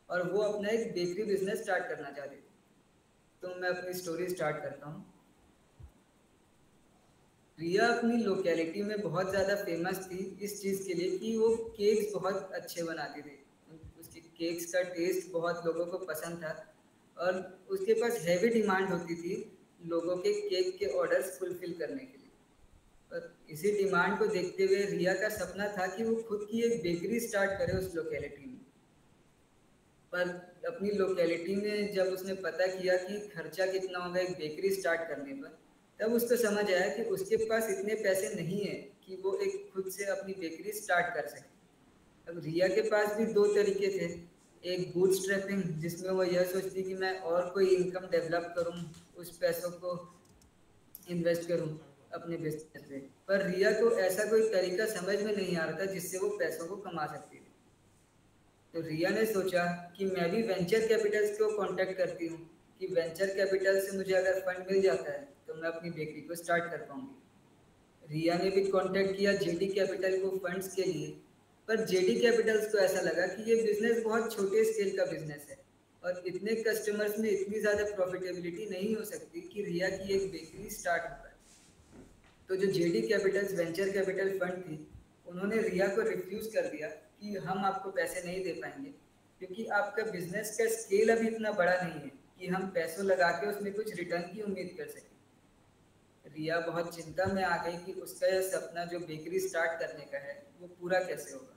और वो अपना एक बेकरी बिजनेस स्टार्ट करना चाहती थी। तो मैं अपनी स्टोरी स्टार्ट करता हूँ। रिया अपनी लोकेलिटी में बहुत ज़्यादा फेमस थी इस चीज़ के लिए कि वो केक्स बहुत अच्छे बनाती थी। उसकी केक्स का टेस्ट बहुत लोगों को पसंद था और उसके पास हैवी डिमांड होती थी लोगों के केक के ऑर्डर्स फुलफिल करने के लिए। पर इसी डिमांड को देखते हुए रिया का सपना था कि वो खुद की एक बेकरी स्टार्ट करे उस लोकेलिटी में। पर अपनी लोकेलिटी में जब उसने पता किया कि खर्चा कितना होगा एक बेकरी स्टार्ट करने पर, तब उसको समझ आया कि उसके पास इतने पैसे नहीं है कि वो एक खुद से अपनी बेकरी स्टार्ट कर सके। अब रिया के पास भी दो तरीके थे, एक बूटस्ट्रैपिंग जिसमें वो यह सोचती कि मैं और कोई इनकम डेवलप करूं, उस पैसों को इन्वेस्ट करूं अपने बिजनेस पे। पर रिया को ऐसा कोई तरीका समझ में नहीं आ रहा था जिससे वो पैसों को कमा सकती थी। तो रिया ने सोचा कि मैं भी वेंचर कैपिटल्स को कांटेक्ट करती हूँ कि वेंचर कैपिटल से मुझे अगर फंड मिल जाता है तो मैं अपनी बेकरी को स्टार्ट कर पाऊंगी। रिया ने भी कांटेक्ट किया जेडी कैपिटल को फंड्स के लिए, पर जेडी कैपिटल्स को ऐसा लगा कि ये बिजनेस बहुत छोटे स्केल का बिजनेस है और इतने कस्टमर्स में इतनी ज़्यादा प्रॉफिटेबिलिटी नहीं हो सकती कि रिया की एक बेकरी स्टार्ट हो पाए। तो जो JD Capitals venture capital fund थी उन्होंने रिया को रिफ्यूज़ कर दिया कि हम आपको पैसे नहीं दे पाएंगे क्योंकि आपका बिजनेस का स्केल अभी इतना बड़ा नहीं है कि हम पैसों लगा के उसमें कुछ रिटर्न की उम्मीद कर सकें। रिया बहुत चिंता में आ गई कि उसका यह सपना जो बेकरी स्टार्ट करने का है वो पूरा कैसे होगा।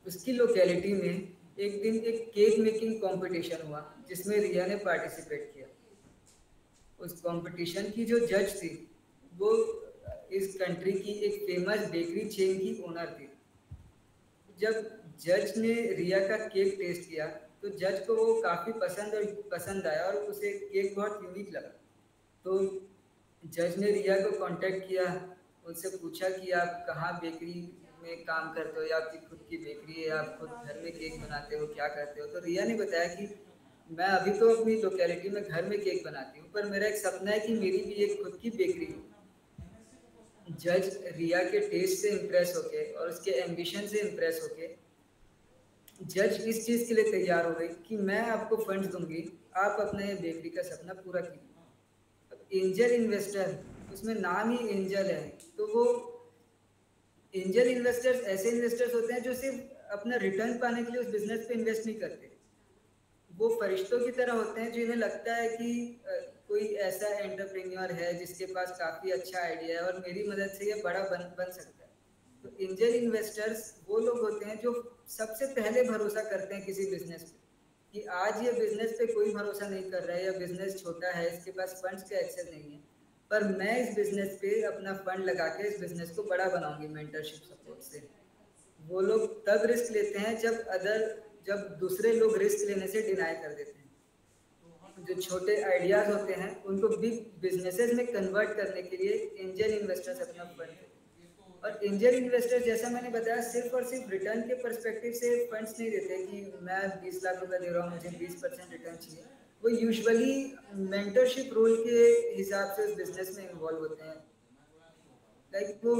उसकी लोकेलिटी में एक दिन एक केक मेकिंग कंपटीशन हुआ जिसमें रिया ने पार्टिसिपेट किया। उस कंपटीशन की जो जज थी वो इस कंट्री की एक फेमस बेकरी चेन की ओनर थी। जब जज ने रिया का केक टेस्ट किया तो जज को वो काफ़ी पसंद आया और उसे केक बहुत यूनिक लगा। तो जज ने रिया को कांटेक्ट किया, उनसे पूछा कि आप कहाँ बेकरी में काम करते हो या आपकी खुद की बेकरी है, आप खुद घर में केक बनाते हो, क्या करते हो। तो रिया ने बताया कि मैं अभी तो अपनी लोकेलिटी में घर में केक बनाती हूँ पर मेरा एक सपना है कि मेरी भी एक खुद की बेकरी हो। जज रिया के टेस्ट से इम्प्रेस होके और उसके एम्बिशन से इम्प्रेस होके जज इस चीज़ के लिए तैयार हो गई कि मैं आपको फंड्स दूंगी, आप अपना ये बेकरी का सपना पूरा कीजिए। अब एंजल इन्वेस्टर, उसमें नाम ही एंजल है, तो वो एंजल इन्वेस्टर्स ऐसे इन्वेस्टर्स होते हैं जो सिर्फ अपना रिटर्न पाने के लिए उस बिजनेस पे इन्वेस्ट नहीं करते। वो फरिश्तों की तरह होते हैं जिन्हें लगता है कि कोई ऐसा एंटरप्रेन्योर है जिसके पास काफ़ी अच्छा आइडिया है और मेरी मदद से ये बड़ा बन सकता है। तो एंजल इन्वेस्टर्स वो लोग होते हैं जो सबसे पहले भरोसा करते हैं किसी बिजनेस पे, कि आज ये बिजनेस पे कोई भरोसा नहीं कर रहा है, या बिजनेस छोटा है, इसके पास फंड्स का एक्सेस नहीं है, पर मैं इस बिजनेस पे अपना फंड लगा के इस बिजनेस को बड़ा बनाऊंगी मेंटरशिप सपोर्ट से। वो लोग तब रिस्क लेते हैं जब दूसरे लोग रिस्क लेने से डिनाई कर देते हैं। जो छोटे आइडियाज होते हैं उनको बिग बिजनेसेस में कन्वर्ट करने के लिए एंजल इन्वेस्टर्स अपना फंड देते हैं। और एंजल इन्वेस्टर्स, जैसा मैंने बताया, सिर्फ और सिर्फ रिटर्न के पर्सपेक्टिव से फंड्स नहीं देते कि मैं 20 लाख रुपए दे रहा हूँ, मुझे 20% रिटर्न चाहिए। वो यूजुअली मेंटरशिप रोल के हिसाब से उस बिजनेस में इन्वॉल्व होते हैं। लाइक वो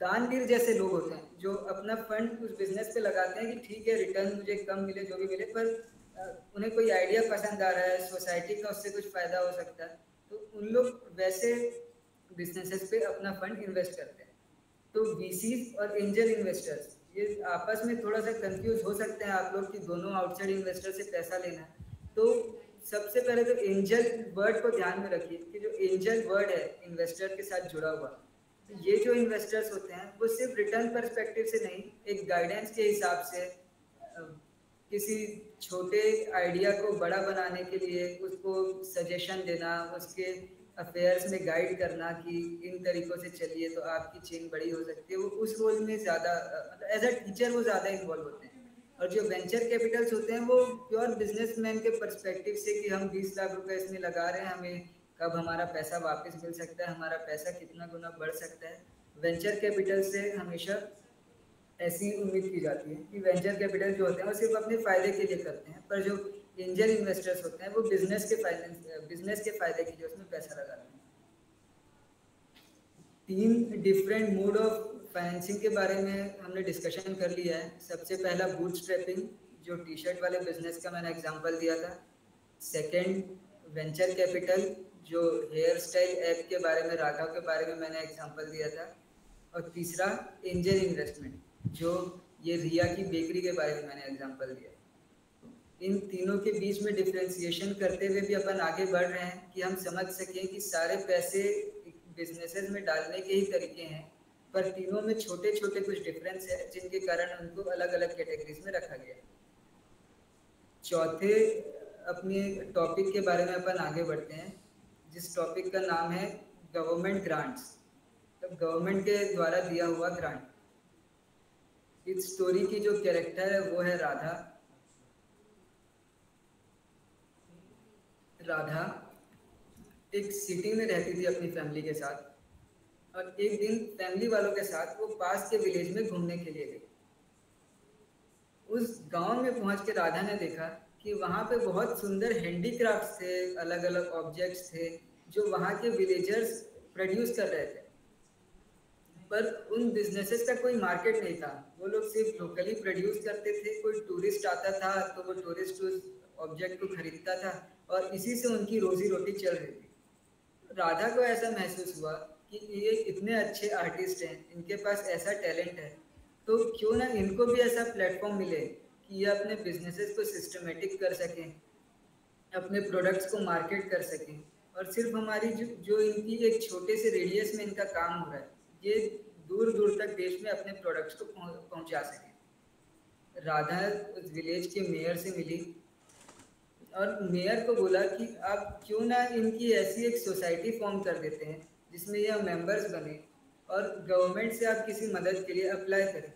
दानवीर जैसे लोग होते हैं जो अपना फंड उस बिजनेस पे लगाते हैं कि ठीक है, रिटर्न मुझे कम मिले, जो भी मिले, पर उन्हें कोई आइडिया पसंद आ रहा है, सोसाइटी का उससे कुछ फायदा हो सकता है, तो उन लोग वैसे बिजनेसेस पे अपना फंड इन्वेस्ट करते हैं। तो वीसीज और एंजल इन्वेस्टर्स ये आपस में थोड़ा सा कंफ्यूज हो सकते हैं आप लोग कि दोनों आउटसाइड इन्वेस्टर से पैसा लेना है। तो सबसे पहले तो एंजल वर्ड को ध्यान में रखिए कि जो एंजल वर्ड है इन्वेस्टर के साथ जुड़ा हुआ, ये जो इन्वेस्टर्स होते हैं वो सिर्फ रिटर्न पर्सपेक्टिव से नहीं, एक गाइडेंस के हिसाब से किसी छोटे आइडिया को बड़ा बनाने के लिए उसको सजेशन देना, उसके अफेयर्स में गाइड करना कि इन तरीकों से चलिए तो आपकी चेन बड़ी हो सकती है, वो उस रोल में ज़्यादा एज अ टीचर वो ज़्यादा इन्वॉल्व होते हैं। और जो वेंचर कैपिटल्स होते हैं वो प्योर बिजनेसमैन के पर्सपेक्टिव से कि हम 20 लाख रुपए इसमें लगा रहे हैं, हमें कब हमारा पैसा वापस मिल सकता है, हमारा पैसा कितना गुना बढ़ सकता है। वेंचर कैपिटल से हमेशा ऐसी उम्मीद की जाती है कि वेंचर कैपिटल जो होते हैं वो सिर्फ अपने फ़ायदे के लिए करते हैं, पर जो एंजल इन्वेस्टर्स होते हैं वो बिजनेस के फ़ायदे के लिए उसमें पैसा लगाते हैं। 3 डिफरेंट मोड ऑफ फाइनेंसिंग के बारे में हमने डिस्कशन कर लिया है। सबसे पहला बूटस्ट्रैपिंग, जो टी शर्ट वाले बिजनेस का मैंने एग्जांपल दिया था। सेकंड, वेंचर कैपिटल, जो हेयर स्टाइल ऐप के बारे में, राघव के बारे में मैंने एग्जांपल दिया था। और तीसरा, एंजल इन्वेस्टमेंट, जो ये रिया की बेकरी के बारे में मैंने एग्जांपल दिया। इन तीनों के बीच में डिफ्रेंसिएशन करते हुए भी अपन आगे बढ़ रहे हैं कि हम समझ सकें कि सारे पैसे बिजनेसेस में डालने के ही तरीके हैं, पर तीनों में छोटे छोटे कुछ डिफरेंस है जिनके कारण उनको अलग अलग कैटेगरीज में रखा गया। चौथे अपने टॉपिक के बारे में अपन आगे बढ़ते हैं, जिस टॉपिक का नाम है गवर्नमेंट ग्रांट्स, तो गवर्नमेंट के द्वारा दिया हुआ ग्रांट। इस स्टोरी की जो कैरेक्टर है वो है राधा। राधा एक सिटी में रहती थी अपनी फैमिली के साथ, और एक दिन फैमिली वालों के साथ वो पास के विलेज में घूमने के लिए गई। उस गांव में पहुंच के राधा ने देखा कि वहाँ पे बहुत सुंदर हैंडीक्राफ्ट्स थे, अलग अलग ऑब्जेक्ट्स थे जो वहाँ के विलेजर्स प्रोड्यूस कर रहे थे, पर उन बिजनेसेस का कोई मार्केट नहीं था। वो लोग सिर्फ लोकली प्रोड्यूस करते थे, कोई टूरिस्ट आता था तो वो टूरिस्ट उस ऑब्जेक्ट को खरीदता था और इसी से उनकी रोजी रोटी चल रही थी। राधा को ऐसा महसूस हुआ कि ये इतने अच्छे आर्टिस्ट हैं, इनके पास ऐसा टैलेंट है, तो क्यों ना इनको भी ऐसा प्लेटफॉर्म मिले कि ये अपने बिजनेसेस को सिस्टमेटिक कर सकें, अपने प्रोडक्ट्स को मार्केट कर सकें, और सिर्फ हमारी जो इनकी एक छोटे से रेडियस में इनका काम हो रहा है, ये दूर दूर तक देश में अपने प्रोडक्ट्स को पहुंचा सकें। राधा उस विलेज के मेयर से मिली और मेयर को बोला कि आप क्यों ना इनकी ऐसी एक सोसाइटी फॉर्म कर देते हैं जिसमें यह मेंबर्स बने और गवर्नमेंट से आप किसी मदद के लिए अप्लाई करें।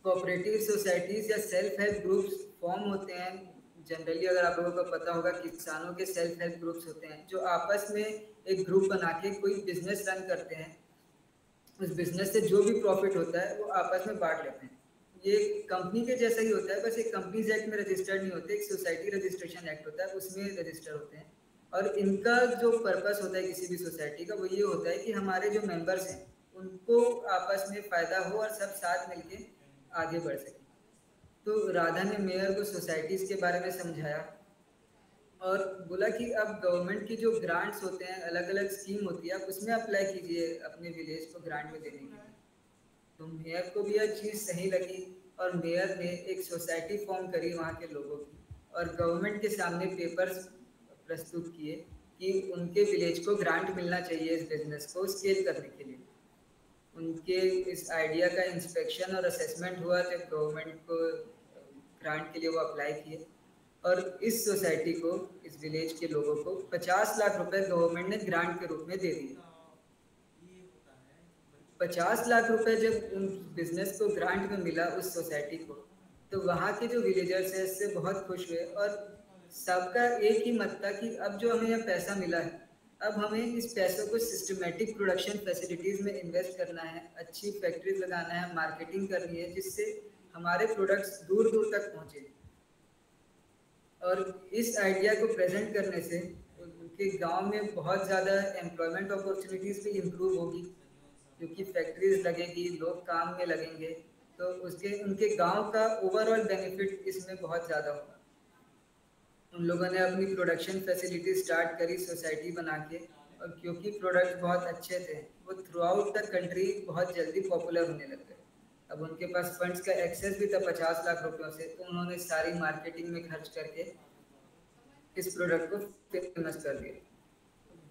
कोऑपरेटिव सोसाइटीज़ या सेल्फ हेल्प ग्रुप्स फॉर्म होते हैं जनरली, अगर आप लोगों को पता होगा, किसानों के सेल्फ हेल्प ग्रुप्स होते हैं जो आपस में एक ग्रुप बना के कोई बिजनेस रन करते हैं। उस बिजनेस से जो भी प्रॉफिट होता है वो आपस में बांट लेते हैं। ये कंपनी के जैसा ही होता है, बस एक कंपनीज एक्ट में रजिस्टर्ड नहीं होते, एक सोसाइटी रजिस्ट्रेशन एक्ट होता है उसमें रजिस्टर होते हैं। और इनका जो पर्पस होता है किसी भी सोसाइटी का, वो ये होता है कि हमारे जो मेंबर्स हैं उनको आपस में फ़ायदा हो और सब साथ मिलके आगे बढ़ सके। तो राधा ने मेयर को सोसाइटीज़ के बारे में समझाया और बोला कि अब गवर्नमेंट की जो ग्रांट्स होते हैं, अलग अलग स्कीम होती है, आप उसमें अप्लाई कीजिए अपने विलेज को ग्रांट में देने के लिए। तो मेयर को भी यह चीज़ सही लगी और मेयर ने एक सोसाइटी फॉर्म करी वहाँ के लोगों की और गवर्नमेंट के सामने पेपर्स प्रस्तुत किए कि उनके विलेज को ग्रांट मिलना चाहिए इस बिजनेस को स्केल करने के लिए। उनके इस आइडिया का इंस्पेक्शन और असेसमेंट हुआ जब गवर्नमेंट को ग्रांट के लिए वो अप्लाई किए और इस सोसाइटी को, इस विलेज के लोगों को 50 लाख रुपए गवर्नमेंट ने ग्रांट के रूप में दे दिए। 50 लाख रुपए जब उन बिजनेस को ग्रांट में मिला उस सोसाइटी को, तो वहाँ के जो विलेजर्स हैं इससे बहुत खुश हुए और सबका एक ही मत था कि अब जो हमें यह पैसा मिला है, अब हमें इस पैसों को सिस्टमेटिक प्रोडक्शन फैसिलिटीज़ में इन्वेस्ट करना है, अच्छी फैक्ट्रीज लगाना है, मार्केटिंग करनी है जिससे हमारे प्रोडक्ट्स दूर दूर तक पहुँचे। और इस आइडिया को प्रेजेंट करने से उनके गांव में बहुत ज़्यादा एम्प्लॉयमेंट अपॉर्चुनिटीज़ भी इम्प्रूव होगी क्योंकि फैक्ट्रीज लगेगी, लोग काम में लगेंगे, तो उसके उनके गांव का ओवरऑल बेनिफिट इसमें बहुत ज़्यादा होगा। उन लोगों ने अपनी प्रोडक्शन फैसिलिटी स्टार्ट करी सोसाइटी बना के और क्योंकि प्रोडक्ट बहुत अच्छे थे वो थ्रू आउट द कंट्री बहुत जल्दी पॉपुलर होने लग गए। अब उनके पास फंड्स का एक्सेस भी था 50 लाख रुपयों से, तो उन्होंने सारी मार्केटिंग में खर्च करके इस प्रोडक्ट को फेमस कर दिया।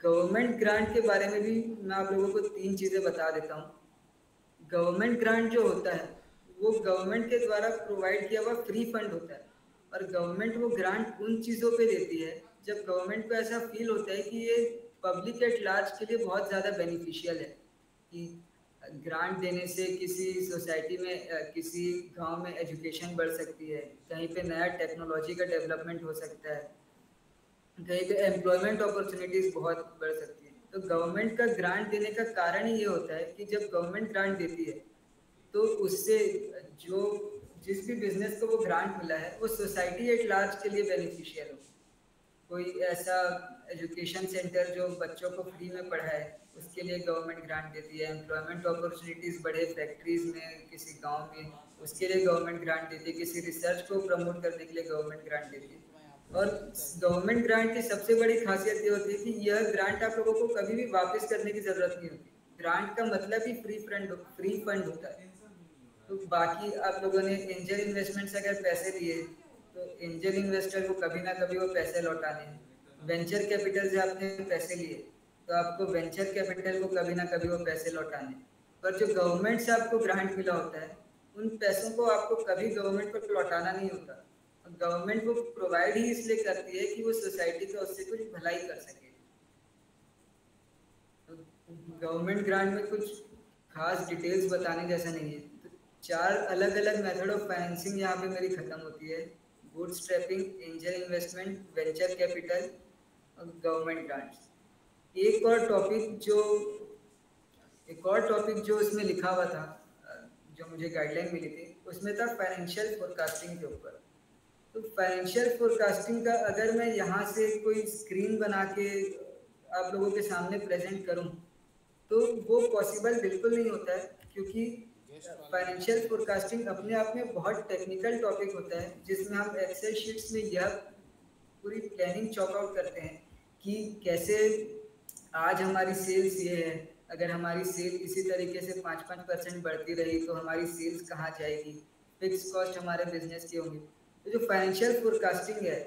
गवर्नमेंट ग्रांट के बारे में भी मैं आप लोगों को 3 चीज़ें बता देता हूँ। गवर्नमेंट ग्रांट जो होता है वो गवर्नमेंट के द्वारा प्रोवाइड किया हुआ फ्री फंड होता है और गवर्नमेंट वो ग्रांट उन चीज़ों पे देती है जब गवर्नमेंट को ऐसा फील होता है कि ये पब्लिक एट लार्ज के लिए बहुत ज़्यादा बेनिफिशियल है कि ग्रांट देने से किसी सोसाइटी में, किसी गांव में एजुकेशन बढ़ सकती है, कहीं पे नया टेक्नोलॉजी का डेवलपमेंट हो सकता है, कहीं पे एम्प्लॉयमेंट अपॉर्चुनिटीज़ बहुत बढ़ सकती है। तो गवर्नमेंट का ग्रांट देने का कारण ही ये होता है कि जब गवर्नमेंट ग्रांट देती है तो उससे जो जिस भी बिजनेस को वो ग्रांट मिला है वो सोसाइटी एट लार्ज के लिए बेनिफिशियल हो। कोई ऐसा एजुकेशन सेंटर जो बच्चों को फ्री में पढ़ाए उसके लिए गवर्नमेंट ग्रांट देती है, एम्प्लॉयमेंट अपॉर्चुनिटीज़ बढ़े फैक्ट्रीज में किसी गांव में उसके लिए गवर्नमेंट ग्रांट देती है, किसी रिसर्च को प्रमोट करने के लिए गवर्नमेंट ग्रांट देती है। और गवर्नमेंट ग्रांट की सबसे बड़ी खासियत ये होती है कि यह ग्रांट आप लोगों को कभी भी वापस करने की ज़रूरत नहीं होती। ग्रांट का मतलब ही फ्री फंड होता है। तो बाकी आप लोगों ने एंजल इन्वेस्टमेंट से अगर पैसे लिए तो एंजल इन्वेस्टर को कभी ना कभी वो पैसे लौटाने हैं। वेंचर कैपिटल से आपने पैसे लिए तो आपको वेंचर कैपिटल को कभी ना कभी वो पैसे लौटाने। पर जो गवर्नमेंट से आपको ग्रांट मिला होता है उन पैसों को आपको कभी गवर्नमेंट को लौटाना नहीं होता। गवर्नमेंट को प्रोवाइड ही इसलिए करती है कि वो सोसाइटी का उससे कुछ भलाई कर सके। गवर्नमेंट ग्रांट में कुछ खास डिटेल्स बताने जैसा नहीं है। तो 4 अलग अलग मेथड ऑफ फाइनेंसिंग यहाँ पे मेरी खत्म होती है: bootstrapping, angel investment, venture capital और गवर्नमेंट ग्रांट्स। एक और टॉपिक जो उसमें लिखा हुआ था, जो मुझे गाइडलाइन मिली थी, उसमें था फाइनेंशियल फोरकास्टिंग के ऊपर। तो फाइनेंशियल फोरकास्टिंग का अगर मैं यहाँ से कोई स्क्रीन बना के आप लोगों के सामने प्रेजेंट करूँ तो वो पॉसिबल बिल्कुल नहीं होता है क्योंकि फाइनेंशियल फोरकास्टिंग अपने आप में बहुत टेक्निकल टॉपिक होता है जिसमें हम एक्सेल शीट्स में यह पूरी प्लानिंग चॉक आउट करते हैं कि कैसे आज हमारी सेल्स ये है, अगर हमारी सेल इसी तरीके से 5-5% बढ़ती रही तो हमारी सेल्स कहाँ जाएगी, फिक्स कॉस्ट हमारे बिजनेस की होंगी। तो जो फाइनेंशियल फोरकास्टिंग है,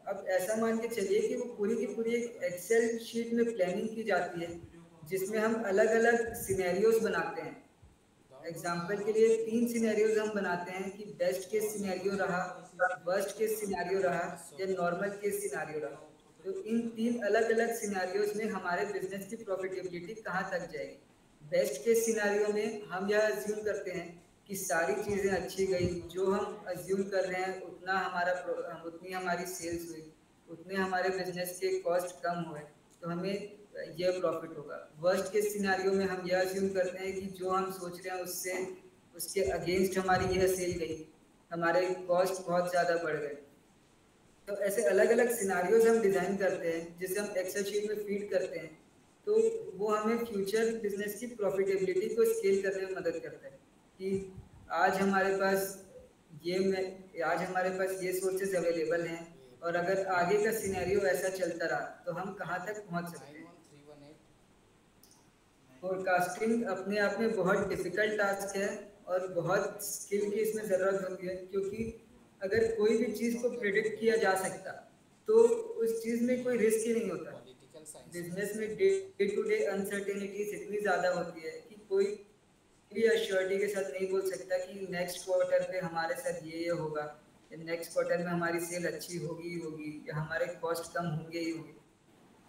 अब ऐसा मान के चलिए कि वो पूरी की पूरी एक एक्सेल शीट में प्लानिंग की जाती है जिसमें हम अलग अलग सिनेरियोज बनाते हैं। एग्जाम्पल के लिए 3 सिनेरियोज हम बनाते हैं कि बेस्ट केस सिनेरियो रहा, वर्स्ट केस सिनेरियो रहा या नॉर्मल केस सिनेरियो रहा। तो इन 3 अलग अलग सिनेरियोज में हमारे बिजनेस की प्रॉफिटेबिलिटी कहाँ तक जाएगी। बेस्ट केस सिनेरियो में हम यह अज्यूम करते हैं कि सारी चीज़ें अच्छी गई, जो हम अज्यूम कर रहे हैं उतनी हमारी सेल्स हुई, उतने हमारे बिजनेस के कॉस्ट कम हुए, तो हमें यह प्रॉफिट होगा। वर्स्ट केस सिनेरियो में हम यह अज्यूम करते हैं कि जो हम सोच रहे हैं उसके अगेंस्ट हमारी यह सेल गई, हमारे कॉस्ट बहुत ज़्यादा बढ़ गए। तो ऐसे अलग अलग सिनेरियोज हम डिज़ाइन करते हैं जिसे हम एक्सेल शीट में फीड करते हैं, तो वो हमें फ्यूचर बिजनेस की प्रॉफिटेबिलिटी को स्केल करने में मदद करता है कि आज हमारे पास आज हमारे पास ये सोर्सेज अवेलेबल हैं, और अगर आगे का सिनेरियो ऐसा चलता रहा तो हम कहाँ तक पहुँच सकते हैं। 91318 फोरकास्टिंग अपने आप में बहुत डिफिकल्ट टास्क है और बहुत स्किल की इसमें ज़रूरत होती है, क्योंकि अगर कोई भी चीज़ को प्रिडिक्ट किया जा सकता तो उस चीज़ में कोई रिस्क ही नहीं होता। पॉलिटिकल साइंस बिजनेस में डे टू डे अनसर्टेनिटीज इतनी ज़्यादा होती है कि कोई भी अश्योरिटी के साथ नहीं बोल सकता कि नेक्स्ट क्वार्टर पे हमारे साथ ये होगा, या नेक्स्ट क्वार्टर में हमारी सेल अच्छी होगी होगी, या हमारे कॉस्ट कम होंगे ही होंगे।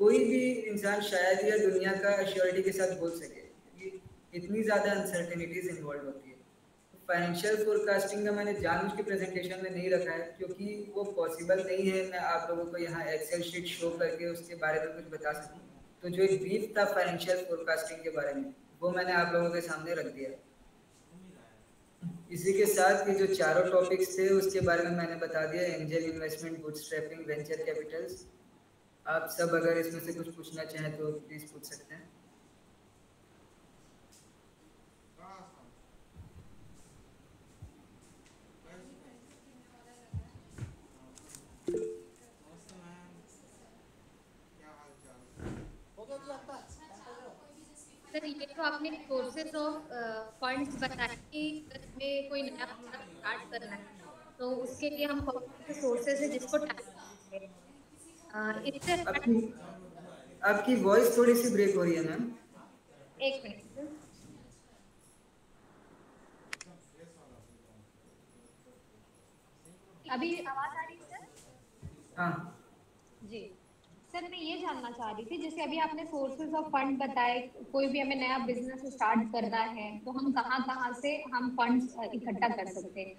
कोई भी इंसान शायद या दुनिया का अश्योरिटी के साथ बोल सके, क्योंकि इतनी ज़्यादा अनसर्टेनिटीज इन्वॉल्व होती है। फाइनेंशियल फोरकास्टिंग का मैंने जानबूझ के प्रेजेंटेशन में नहीं रखा है, क्योंकि वो पॉसिबल नहीं है मैं आप लोगों को यहाँ एक्सेल शीट शो करके उसके बारे में कुछ बता सकूँ। तो जो एक ब्रीफ था फाइनेंशियल फोरकास्टिंग के बारे में, वो मैंने आप लोगों के सामने रख दिया। इसी के साथ ये जो चारों टॉपिक्स थे उसके बारे में मैंने बता दिया, angel investment, bootstrapping, venture Capitals. आप सब अगर इसमें से कुछ पूछना चाहें तो प्लीज़ पूछ सकते हैं। सर ये तो आपने सोर्सेज ऑफ फंड्स बताए कि हमें कोई नया प्रोडक्ट स्टार्ट करना है तो उसके लिए हम कौन से सोर्सेज है जिसको टैप करेंगे। इससे आपकी वॉइस थोड़ी सी ब्रेक हो रही है मैम। एक मिनट सर। अभी आवाज आ रही है सर? हाँ जी सर, मैं ये जानना चाह रही थी, जैसे अभी आपने सोर्सेज ऑफ फंड बताए, कोई भी हमें नया बिजनेस स्टार्ट करना है तो हम कहाँ से हम फंड्स इकट्ठा कर सकते हैं।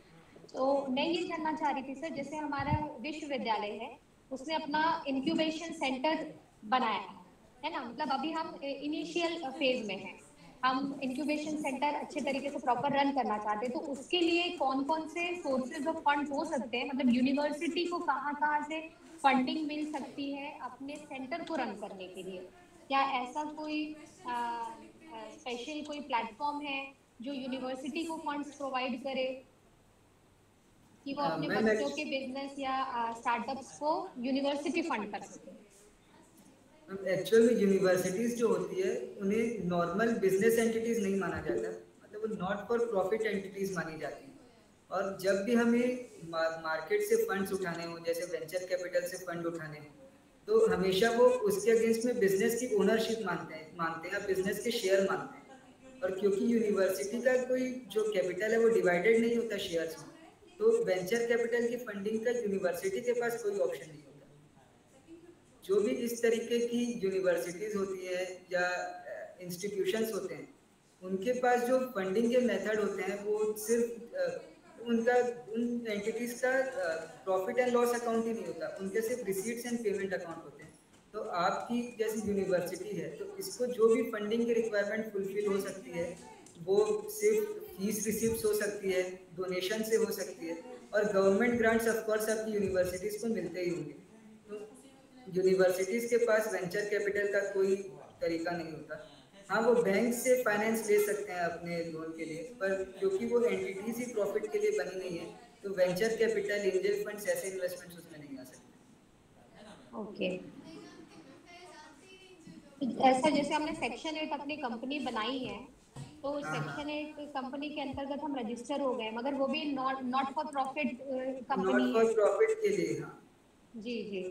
तो मैं ये जानना चाह रही थी सर, जैसे हमारा विश्वविद्यालय है उसने अपना इंक्यूबेशन सेंटर बनाया है ना, मतलब अभी हम इनिशियल फेज में हैं, हम इंक्यूबेशन सेंटर अच्छे तरीके से प्रॉपर रन करना चाहते हैं, तो उसके लिए कौन कौन से सोर्सेज ऑफ फंड हो सकते हैं, मतलब यूनिवर्सिटी को कहाँ से फंडिंग मिल सकती है अपने सेंटर को रन करने के लिए? क्या ऐसा कोई स्पेशल कोई प्लेटफॉर्म है जो यूनिवर्सिटी को फंड्स प्रोवाइड करे कि वो अपने बच्चों के बिजनेस या स्टार्टअप्स को यूनिवर्सिटी फंड कर सके? एक्चुअल में यूनिवर्सिटीज जो होती है उन्हें नॉर्मल बिजनेस एंटिटीज नहीं माना जाता, मतलब वो नॉट फॉर प्रॉफिट एंटिटीज मानी जाती हैं। और जब भी हमें मार्केट से फंड्स उठाने हो, जैसे वेंचर कैपिटल से फंड उठाने हो, तो हमेशा वो उसके अगेंस्ट में बिजनेस की ओनरशिप मानते हैं, बिजनेस के शेयर मानते हैं। और क्योंकि यूनिवर्सिटी का कोई जो कैपिटल है वो डिवाइडेड नहीं होता शेयर्स में, तो वेंचर कैपिटल की फंडिंग का यूनिवर्सिटी के पास कोई ऑप्शन नहीं होता। जो भी इस तरीके की यूनिवर्सिटीज़ होती है या इंस्टीट्यूशंस होते हैं, उनके पास जो फंडिंग के मेथड होते हैं वो सिर्फ उनका उन एंटिटीज़ का प्रॉफिट एंड लॉस अकाउंट ही नहीं होता, उनके सिर्फ रिसीट्स एंड पेमेंट अकाउंट होते हैं। तो आपकी जैसी यूनिवर्सिटी है तो इसको जो भी फंडिंग की रिक्वायरमेंट फुलफिल हो सकती है वो सिर्फ फीस रिसिप्ट हो सकती है, डोनेशन से हो सकती है, और गवर्नमेंट ग्रांट्स ऑफकोर्स आपकी यूनिवर्सिटीज़ को मिलते ही होंगे। तो यूनिवर्सिटीज़ के पास वेंचर कैपिटल का कोई तरीका नहीं होता। हाँ, वो बैंक से फाइनेंस ले सकते हैं अपने लोन के लिए, पर क्योंकि वो एंटिटीज ही प्रॉफिट के लिए बनी नहीं है तो वेंचर कैपिटल, एंजल फंड्स ऐसे इन्वेस्टमेंट्स उसमें नहीं आ सकते। ओके, ऐसा जैसे हमने सेक्शन 8 अपनी कंपनी बनाई है तो सेक्शन 8 कंपनी के अंतर्गत हम रजिस्टर हो गए, मगर वो भी not for profit company not for profit के लिए। हाँ जी जी,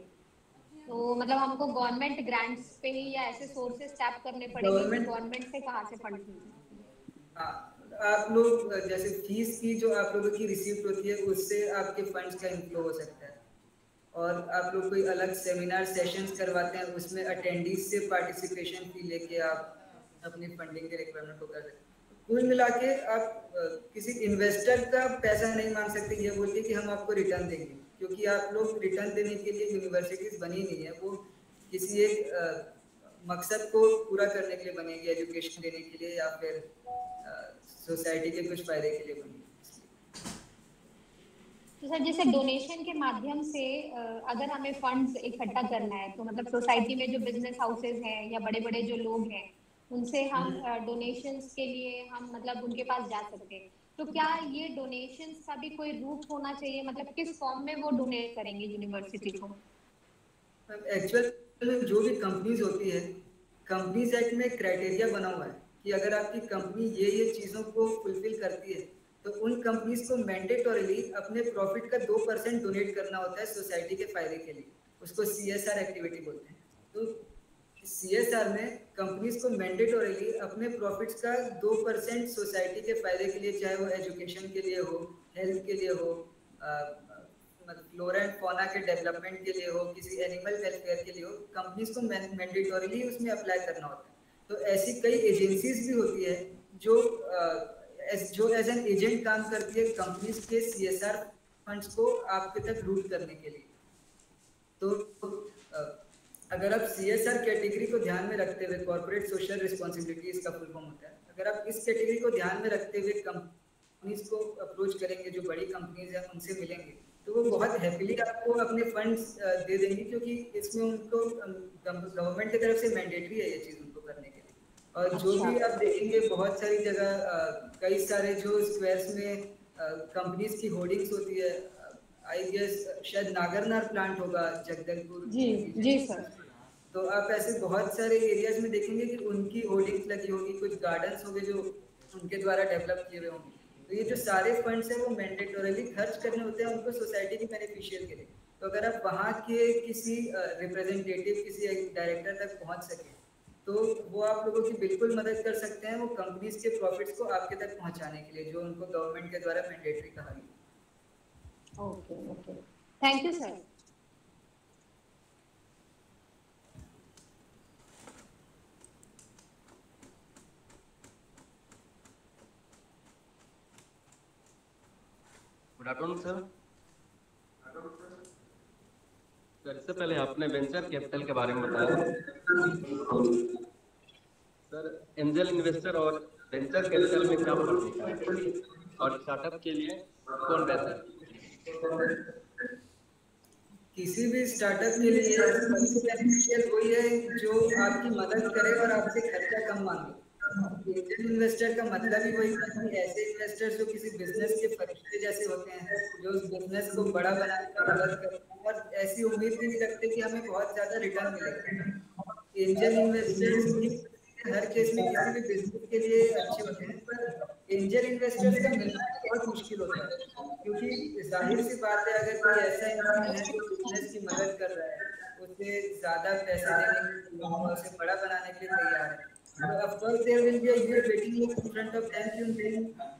तो मतलब हमको गवर्नमेंट ग्रांट्स पे ही या ऐसे सोर्सेस टैप करने पड़ेंगे, गवर्नमेंट से कहाँ से फंड मिल सकते हैं? हाँ, आप लोग जैसे फीस की जो आप लोगों की रिसीप्ट होती है उससे आपके फंड्स का इनफ्लो हो सकता है, और आप लोग कोई अलग सेमिनार सेशंस करवाते हैं उसमें अटेंडीज से पार्टिसिपेशन फी लेके आप अपनी फंडिंग के रिक्वायरमेंट को कर सकते हैं। कुल मिला के आप किसी इन्वेस्टर का पैसा नहीं मांग सकते ये बोल के कि हम आपको रिटर्न देंगे, क्योंकि आप लोग रिटर्न देने के लिए यूनिवर्सिटीज बनी नहीं है, वो किसी एक मकसद को पूरा करने के लिए बनेगी, एजुकेशन देने के लिए या फिर सोसाइटी के कुछ फायदे के लिए बनेगी। तो सर जैसे डोनेशन के माध्यम से अगर हमें फंड्स इकट्ठा करना है तो मतलब सोसाइटी में जो बिजनेस हाउसेज हैं या बड़े बड़े जो लोग हैं उनसे हम डोनेशंस के लिए हम मतलब उनके पास जा सकते हैं, तो क्या ये डोनेशंस का भी कोई रूट होना चाहिए, मतलब किस फॉर्म में वो डोनेट करेंगे यूनिवर्सिटी को? एक्चुअल में जो भी कंपनीज होती है, कंपनीज एक्ट में क्राइटेरिया बना हुआ है कि अगर आपकी कंपनी ये चीज़ों को फुलफिल करती है तो उन कंपनीज को मैंडेटोरिली अपने प्रॉफिट का 2% डोनेट करना होता है सोसाइटी के फायदे के लिए। उसको CSR एक्टिविटी बोलते हैं। तो CSR में कंपनीज को मैंडेटोरिली अपने प्रॉफिट्स का 2% सोसाइटी के फायदे के लिए, चाहे वो एजुकेशन के लिए हो, हेल्थ के लिए हो, मतलब फ्लोरा एंड फौना के डेवलपमेंट के लिए हो, किसी एनिमल वेलफेयर के लिए हो, कंपनीज को मैंडेटोरिली उसमें अप्लाई करना होता है। तो ऐसी कई एजेंसीज भी होती है जो एज एन एजेंट काम करती है कंपनीज के CSR फंड्स को आपके तक रूट करने के लिए। तो अगर आप CSR कैटेगरी को ध्यान में रखते हुए, कॉर्पोरेट सोशल रिस्पॉन्सिबिलिटी इसका फुल फॉर्म होता है, अगर आप इस कैटेगरी को ध्यान में रखते हुए कंपनीज को अप्रोच करेंगे, जो बड़ी कंपनीज हैं उनसे मिलेंगे, तो वो बहुत हैप्पीली आपको अपने फंड्स दे देंगे, क्योंकि इसमें उनको गवर्नमेंट की तरफ से मैंडेटरी है ये चीज़ उनको करने के लिए। और जो भी आप देखेंगे बहुत सारी जगह कई सारे जो स्क्वायर्स में कंपनीज की होर्डिंग्स होती है, आई गेस शायद नागरनार प्लांट होगा जगदलपुर। जी सर। तो आप ऐसे बहुत सारे एरियाज में देखेंगे कि उनकी होर्डिंग्स लगी होगी, कुछ गार्डन्स होंगे जो उनके द्वारा डेवलप किए हुए होंगे। तो ये जो सारे फंड्स हैं वो मैंडेटोरियली खर्च करने होते हैं उनको सोसाइटी के बेनिफिशियल के लिए। तो अगर आप वहाँ के किसी रिप्रेजेंटेटिव, किसी डायरेक्टर तक पहुँच सके तो वो आप लोगों की बिल्कुल मदद कर सकते हैं, वो कंपनीज के प्रॉफिट्स को आपके तक पहुँचाने के लिए, जो उनको गवर्नमेंट के द्वारा मैंडेटरी कहा गया। Okay okay, thank you sir. Good afternoon sir. इससे पहले आपने वेंचर कैपिटल के बारे में बताया सर, एंजल इन्वेस्टर और वेंचर कैपिटल में क्या फर्क होता है और स्टार्टअप के लिए कौन बेहतर है? किसी भी स्टार्टअप के लिए सबसे बेनिफिशियल वही है जो आपकी मदद करे और आपसे खर्चा कम मांगे। एंजल इन्वेस्टर का मतलब ही वही है कि ऐसे इन्वेस्टर्स जो किसी बिजनेस के फरिश्ते जैसे होते हैं, जो उस बिजनेस को बड़ा बनाने में मदद करते हैं और ऐसी उम्मीद भी नहीं रखते कि हमें बहुत ज्यादा रिटर्न मिलेगा। एंजल इन्वेस्टर्स हर केस में किसी भी बिजनेस के लिए अच्छे होते हैं, पर एंजल इन्वेस्टर्स का मिलना बहुत मुश्किल होता है, क्योंकि जाहिर सी बात है अगर कोई ऐसा इंसान है जो बिजनेस की मदद कर रहा है, उसे ज्यादा पैसे देने के लिए और उसे बड़ा बनाने के लिए तैयार है, तो of course there will be a huge waiting list in front of them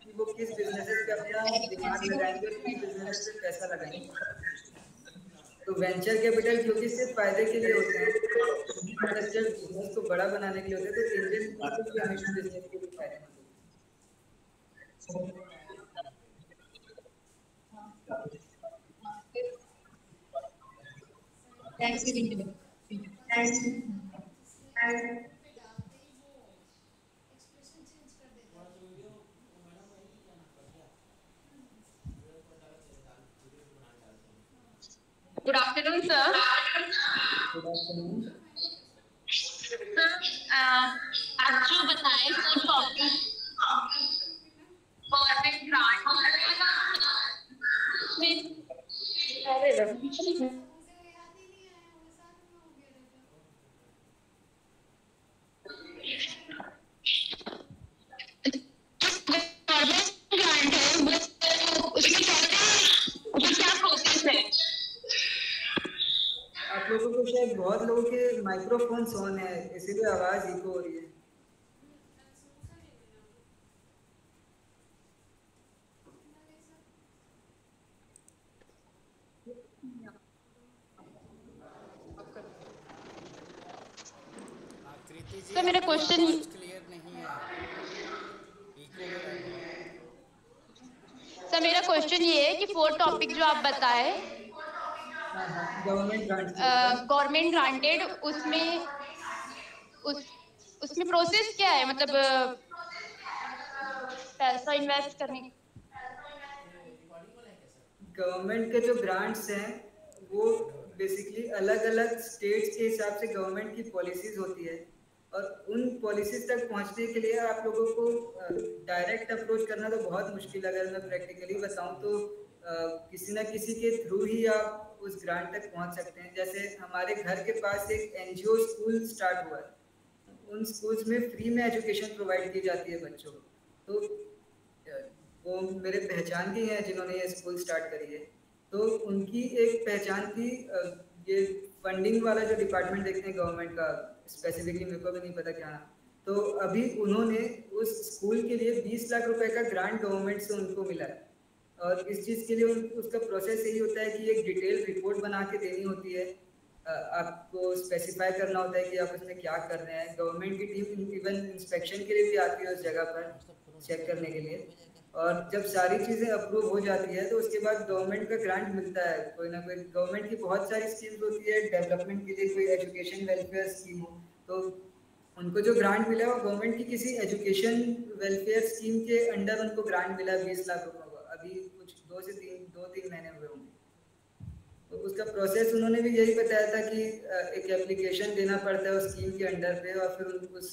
कि वो किस बिजनेसेस पे अपना दिमाग लगाएंगे और किस बिजनेस पे पैसा लगाएंगे। तो वेंचर कैपिटल क्योंकि सिर्फ फायदे के लिए होते हैं, इन्वेस्टर बिजनेस को बड़ा बनाने के लिए होते हैं, तो एंजल इन्वेस्टर्स भी हमेशा बिजनेस के लिए फायदेमंद होते हैं। Good afternoon, sir. Good afternoon. आप जो बताएं फूड टॉपिक गवर्नमेंट ग्रांट है उसमें क्या प्रोसेस है? आप लोगों को शायद बहुत लोगों के माइक्रोफोन्स ऑन है, इसीलिए आवाज इको हो रही है। तो मेरा क्वेश्चन क्लियर नहीं है, इको हो रहा है। सर मेरा क्वेश्चन ये है कि 4 टॉपिक जो आप बताए गवर्नमेंट ग्रांटेड, उसमें प्रोसेस क्या है, मतलब पैसा इन्वेस्ट करने? गवर्नमेंट के जो ग्रांट्स हैं वो बेसिकली अलग अलग स्टेट्स के हिसाब से गवर्नमेंट की पॉलिसीज होती है और उन पॉलिसीज तक पहुंचने के लिए आप लोगों को डायरेक्ट अप्रोच करना तो बहुत मुश्किल है। अगर मैं प्रैक्टिकली बताऊं तो किसी ना किसी के थ्रू ही आप उस ग्रांट तक पहुंच सकते हैं। जैसे हमारे घर के पास एक एनजीओ स्कूल स्टार्ट हुआ है, उन स्कूल्स में फ्री में एजुकेशन प्रोवाइड की जाती है बच्चों को। तो वो मेरे पहचान के हैं जिन्होंने ये स्कूल स्टार्ट करी है। तो उनकी एक पहचान थी ये फंडिंग वाला जो डिपार्टमेंट देखते हैं गवर्नमेंट का, स्पेसिफिकली मेरे को भी नहीं पता क्या नाम। तो अभी उन्होंने उस स्कूल के लिए 20 लाख रुपए का ग्रांट गवर्नमेंट से उनको मिला है। और इस चीज़ के लिए उसका प्रोसेस यही होता है कि एक डिटेल रिपोर्ट बना के देनी होती है, आपको स्पेसिफाई करना होता है कि आप उसमें क्या कर रहे हैं। गवर्नमेंट की टीम इवन इंस्पेक्शन के लिए भी आती है उस जगह पर चेक करने के लिए। और जब सारी चीज़ें अप्रूव हो जाती है तो उसके बाद गवर्नमेंट का ग्रांट मिलता है। कोई ना कोई गवर्नमेंट की बहुत सारी स्कीम्स होती है डेवलपमेंट के लिए, कोई एजुकेशन वेलफेयर स्कीम हो तो उनको जो ग्रांट मिला है वो गवर्नमेंट की किसी एजुकेशन वेलफेयर स्कीम के अंडर उनको ग्रांट मिला 20 लाख रुपए का। अभी कुछ 2-3 महीने हुए होंगे। तो उसका प्रोसेस उन्होंने भी यही बताया था कि एक एप्लीकेशन देना पड़ता है उस स्कीम के अंडर पे, और फिर उस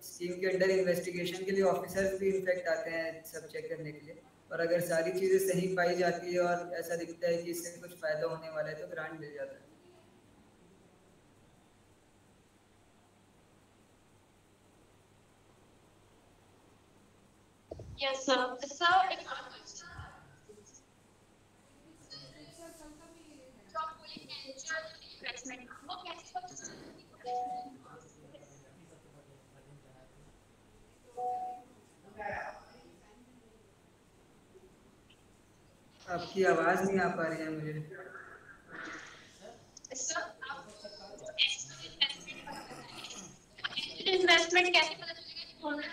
स्कीम के अंडर इन्वेस्टिगेशन के लिए ऑफिसर्स भी इनफेक्ट आते हैं सब चेक करने के लिए। और अगर सारी चीज़ें सही पाई जाती है और ऐसा दिखता है कि इससे कुछ फ़ायदा होने वाला है तो ग्रांट मिल जाता है। Yes, sir. Sir, एक और question. जो आप बोले angel investment, वो कैसे होता है? आपकी आवाज़ नहीं आ पा रही है मुझे। Sir, आप angel investment कैसे पता चलेगा कि कौन है?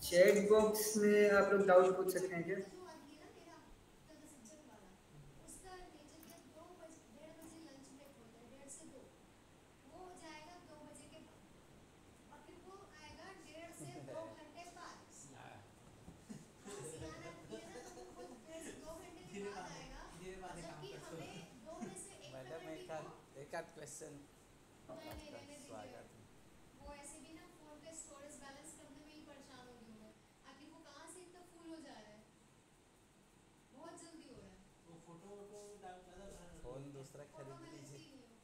चैट बॉक्स में आप लोग डाउट पूछ सकते हैं क्या? एक आध क्वेश्चन स्वागत। वो ऐसे भी ना फोन पे स्टोरेज बैलेंस करने में ही परेशान हो गई हूँ। आखिर वो कहाँ से इतना फुल हो जा रहा है, बहुत जल्दी हो रहा है। वो फोटो फोन दूसरा फोटो खरीद मैं लेती लीजिए। ही नहीं हूँ।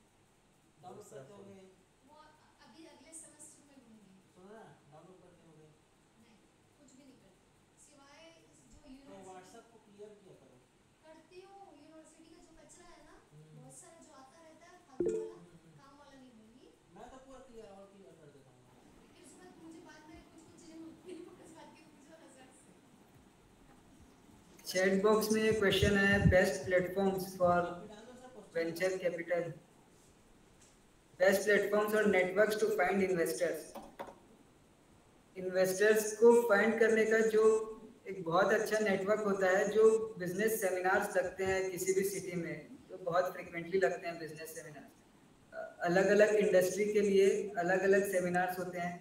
डाउनलोड करते होंगे, वो अभी अगले सेमेस्टर में लूंगी। सुनो ना, डाउनलोड करते होंगे नहीं, कुछ भी नहीं करती सिवाय जो तो यूनिवर्सिटी व्हाट्सएप को क्लियर किया करो। करती हूँ। यूनिवर्सिटी का जो कचरा है ना बहुत सारा जो आता रहता है फालतू वाला, काम वाला नहीं बोलूंगी। मैं तो पूरा क्लियर और क्लियर कर देता हूँ। लेकिन उसके बाद मुझे बाद में कुछ चीजें मेरी पकड़ जाती है मुझे नजर से। चैट बॉक्स में ये क्वेश्चन है, best platforms for venture capital, best platforms और networks to find investors. Investors को फाइंड करने का जो एक बहुत अच्छा नेटवर्क होता है, जो बिजनेस सेमिनार्स लगते हैं किसी भी सिटी में, तो बहुत फ्रिक्वेंटली लगते हैं बिजनेस सेमिनार्स। अलग अलग इंडस्ट्री के लिए अलग अलग सेमिनार्स होते हैं।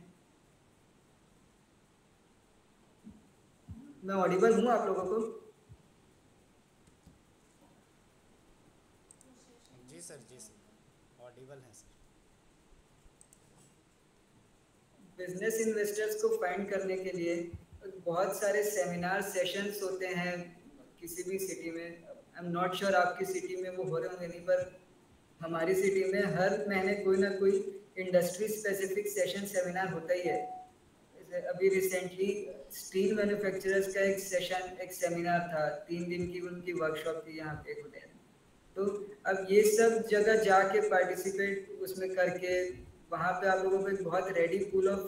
मैं ऑडिबल हूँ आप लोगों को? जी सर ऑडिबल है सर। बिजनेस इन्वेस्टर्स को फाइंड करने के लिए बहुत सारे सेमिनार सेशंस होते हैं किसी भी सिटी में। आई एम नॉट श्योर आपकी सिटी में वो हो रहे होंगे नहीं, पर हमारी सिटी में हर महीने कोई ना कोई इंडस्ट्री स्पेसिफिक सेशन सेमिनार होता ही है। जैसे अभी रिसेंटली स्टील मैन्युफैक्चरर्स का एक सेशन, एक सेमिनार था, 3 दिन की उनकी वर्कशॉप थी यहाँ पे खुले। तो अब ये सब जगह जाके पार्टिसिपेट उसमें करके वहाँ पे आप लोगों को एक बहुत ready pool of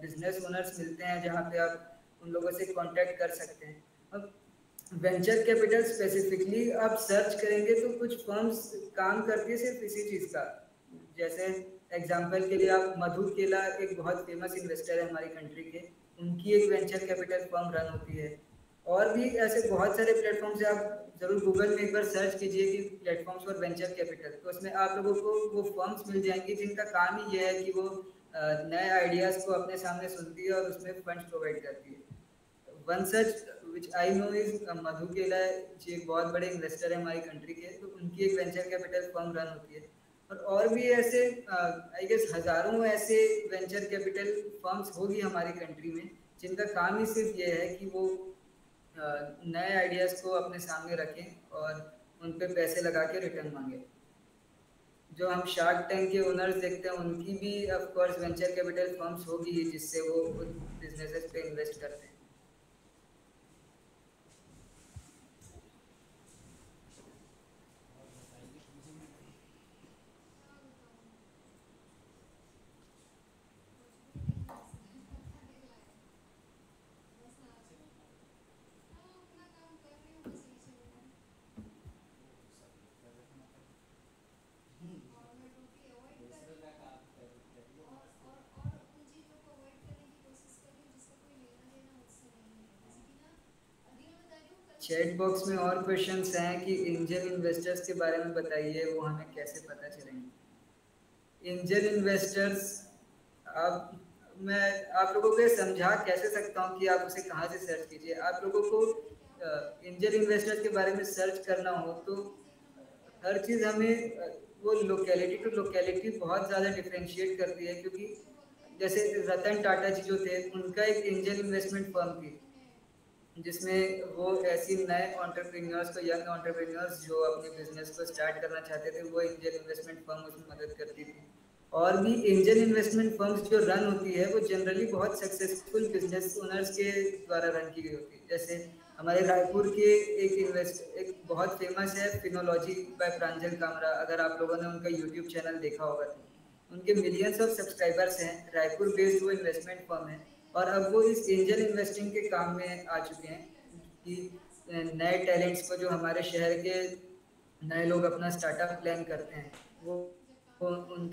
business owners मिलते हैं जहाँ पे आप उन लोगों से कांटेक्ट कर सकते हैं। अब वेंचर कैपिटल स्पेसिफिकली आप सर्च करेंगे तो कुछ फर्म्स काम करती है सिर्फ इसी चीज़ का। जैसे एग्जांपल के लिए आप मधु केला एक बहुत फेमस इन्वेस्टर है हमारी कंट्री के, उनकी एक वेंचर कैपिटल फर्म रन होती है। और भी ऐसे बहुत सारे प्लेटफॉर्म्स है, आप जरूर गूगल में एक बार सर्च कीजिए कि प्लेटफॉर्म्स फॉर वेंचर कैपिटल, तो उसमें आप लोगों को वो फर्म्स मिल जाएंगी जिनका काम ही ये है कि वो नए आइडियाज़ को अपने सामने सुनती है और उसमें फंड्स प्रोवाइड करती है। One such which I know is Madhu Kela ji, एक बहुत बड़े इन्वेस्टर है हमारी कंट्री के, तो उनकी एक वेंचर कैपिटल फर्म रन होती है। और भी ऐसे आई गेस हज़ारों ऐसे वेंचर कैपिटल फर्म्स होगी हमारी कंट्री में, जिनका काम ही सिर्फ ये है कि वो नए आइडियाज़ को अपने सामने रखें और उन पे पैसे लगा के रिटर्न मांगे। जो हम शार्क टैंक के ओनर्स देखते हैं, उनकी भी of course venture capital firms होगी ही, जिससे वो बिजनेसेस पे इन्वेस्ट करते हैं। चैट बॉक्स में और क्वेश्चंस हैं कि एंजल इन्वेस्टर्स के बारे में बताइए, वो हमें कैसे पता चलेंगे। एंजल इन्वेस्टर्स मैं आप लोगों को समझा कैसे सकता हूँ कि आप उसे कहाँ से सर्च कीजिए। आप लोगों को एंजल इन्वेस्टर्स के बारे में सर्च करना हो तो हर चीज़ हमें वो लोकेलिटी टू लोकेलिटी बहुत ज़्यादा डिफ्रेंशिएट करती है, क्योंकि जैसे रतन टाटा जी जो थे, उनका एक एंजल इन्वेस्टमेंट फर्म थी, जिसमें वो ऐसी नए एंटरप्रेन्योर्स को, यंग एंटरप्रेन्योर्स जो अपने बिजनेस को स्टार्ट करना चाहते थे, वो एंजल इन्वेस्टमेंट फर्म उसमें मदद करती थी। और भी एंजल इन्वेस्टमेंट फर्म्स जो रन होती है वो जनरली बहुत सक्सेसफुल बिजनेस ओनर्स के द्वारा रन की गई होती है। जैसे हमारे रायपुर के एक बहुत फेमस है फिनोलॉजी बाय प्रांजल कामरा, अगर आप लोगों ने उनका यूट्यूब चैनल देखा होगा तो उनके मिलियंस ऑफ सब्सक्राइबर्स हैं। रायपुर बेस्ड वो इन्वेस्टमेंट फर्म है और अब वो इस एंजल इन्वेस्टिंग के काम में आ चुके हैं कि नए टैलेंट्स को, जो हमारे शहर के नए लोग अपना स्टार्टअप प्लान करते हैं, वो उन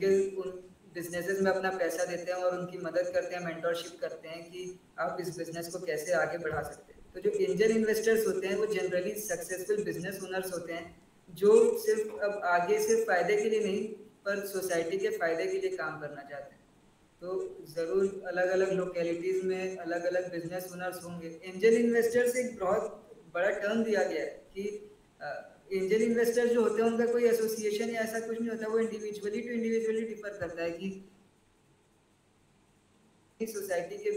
बिजनेसेस में अपना पैसा देते हैं और उनकी मदद करते हैं, मेंटरशिप करते हैं कि आप इस बिजनेस को कैसे आगे बढ़ा सकते हैं। तो जो एंजल इन्वेस्टर्स होते हैं वो जनरली सक्सेसफुल बिजनेस ओनर्स होते हैं, जो सिर्फ अब आगे सिर्फ फ़ायदे के लिए नहीं पर सोसाइटी के फ़ायदे के लिए काम करना चाहते हैं। तो ज़रूर अलग अलग लोकेलिटीज़ में अलग अलग बिजनेस ओनर्स होंगे। एंजल इन्वेस्टर्स एक बहुत बड़ा टर्म दिया गया है कि एंजल इन्वेस्टर्स जो होते हैं उनका कोई एसोसिएशन या ऐसा कुछ नहीं होता, वो इंडिविजुअली टू इंडिविजुअली डिफर करता है कि सोसाइटी के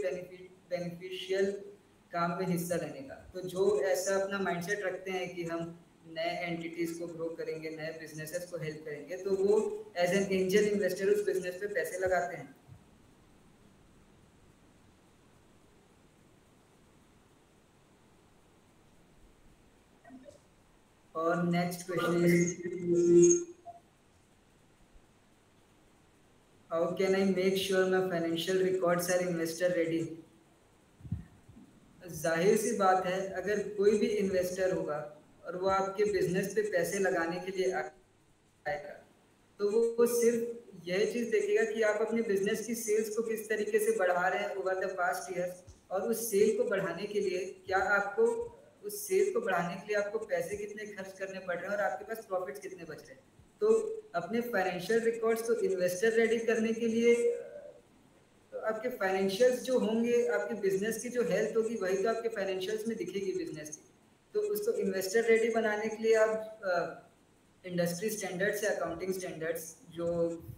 बेनिफिशियल काम में हिस्सा लेने का। तो जो ऐसा अपना माइंडसेट रखते हैं कि हम नए एंटिटीज़ को ग्रो करेंगे, नए बिजनेसेस को हेल्प करेंगे, तो वो एज एन एंजल इन्वेस्टर उस बिजनेस पे पैसे लगाते हैं। और next question is how can I make sure my financial records are investor ready. जाहिर सी बात है, अगर कोई भी इन्वेस्टर होगा और वो आपके बिजनेस पे पैसे लगाने के लिए आएगा, तो वो सिर्फ यह चीज़ देखेगा कि आप अपने बिजनेस की सेल्स को किस तरीके से बढ़ा रहे हैं ओवर द पास्ट ईयर्स, और उस सेल को बढ़ाने के लिए क्या आपको उस सेल को बढ़ाने के लिए आपको पैसे कितने खर्च करने पड़ रहे हैं और आपके पास प्रॉफिट्स कितने बच रहे हैं। तो अपने फाइनेंशियल रिकॉर्ड्स को इन्वेस्टर रेडी करने के लिए तो आपके फाइनेंशियल्स जो होंगे, आपके बिजनेस की जो हेल्थ होगी, वही तो आपके फाइनेंशियल्स में दिखेगी बिजनेस की। तो उसको इन्वेस्टर रेडी बनाने के लिए आप इंडस्ट्री स्टैंडर्ड्स या अकाउंटिंग स्टैंडर्ड्स जो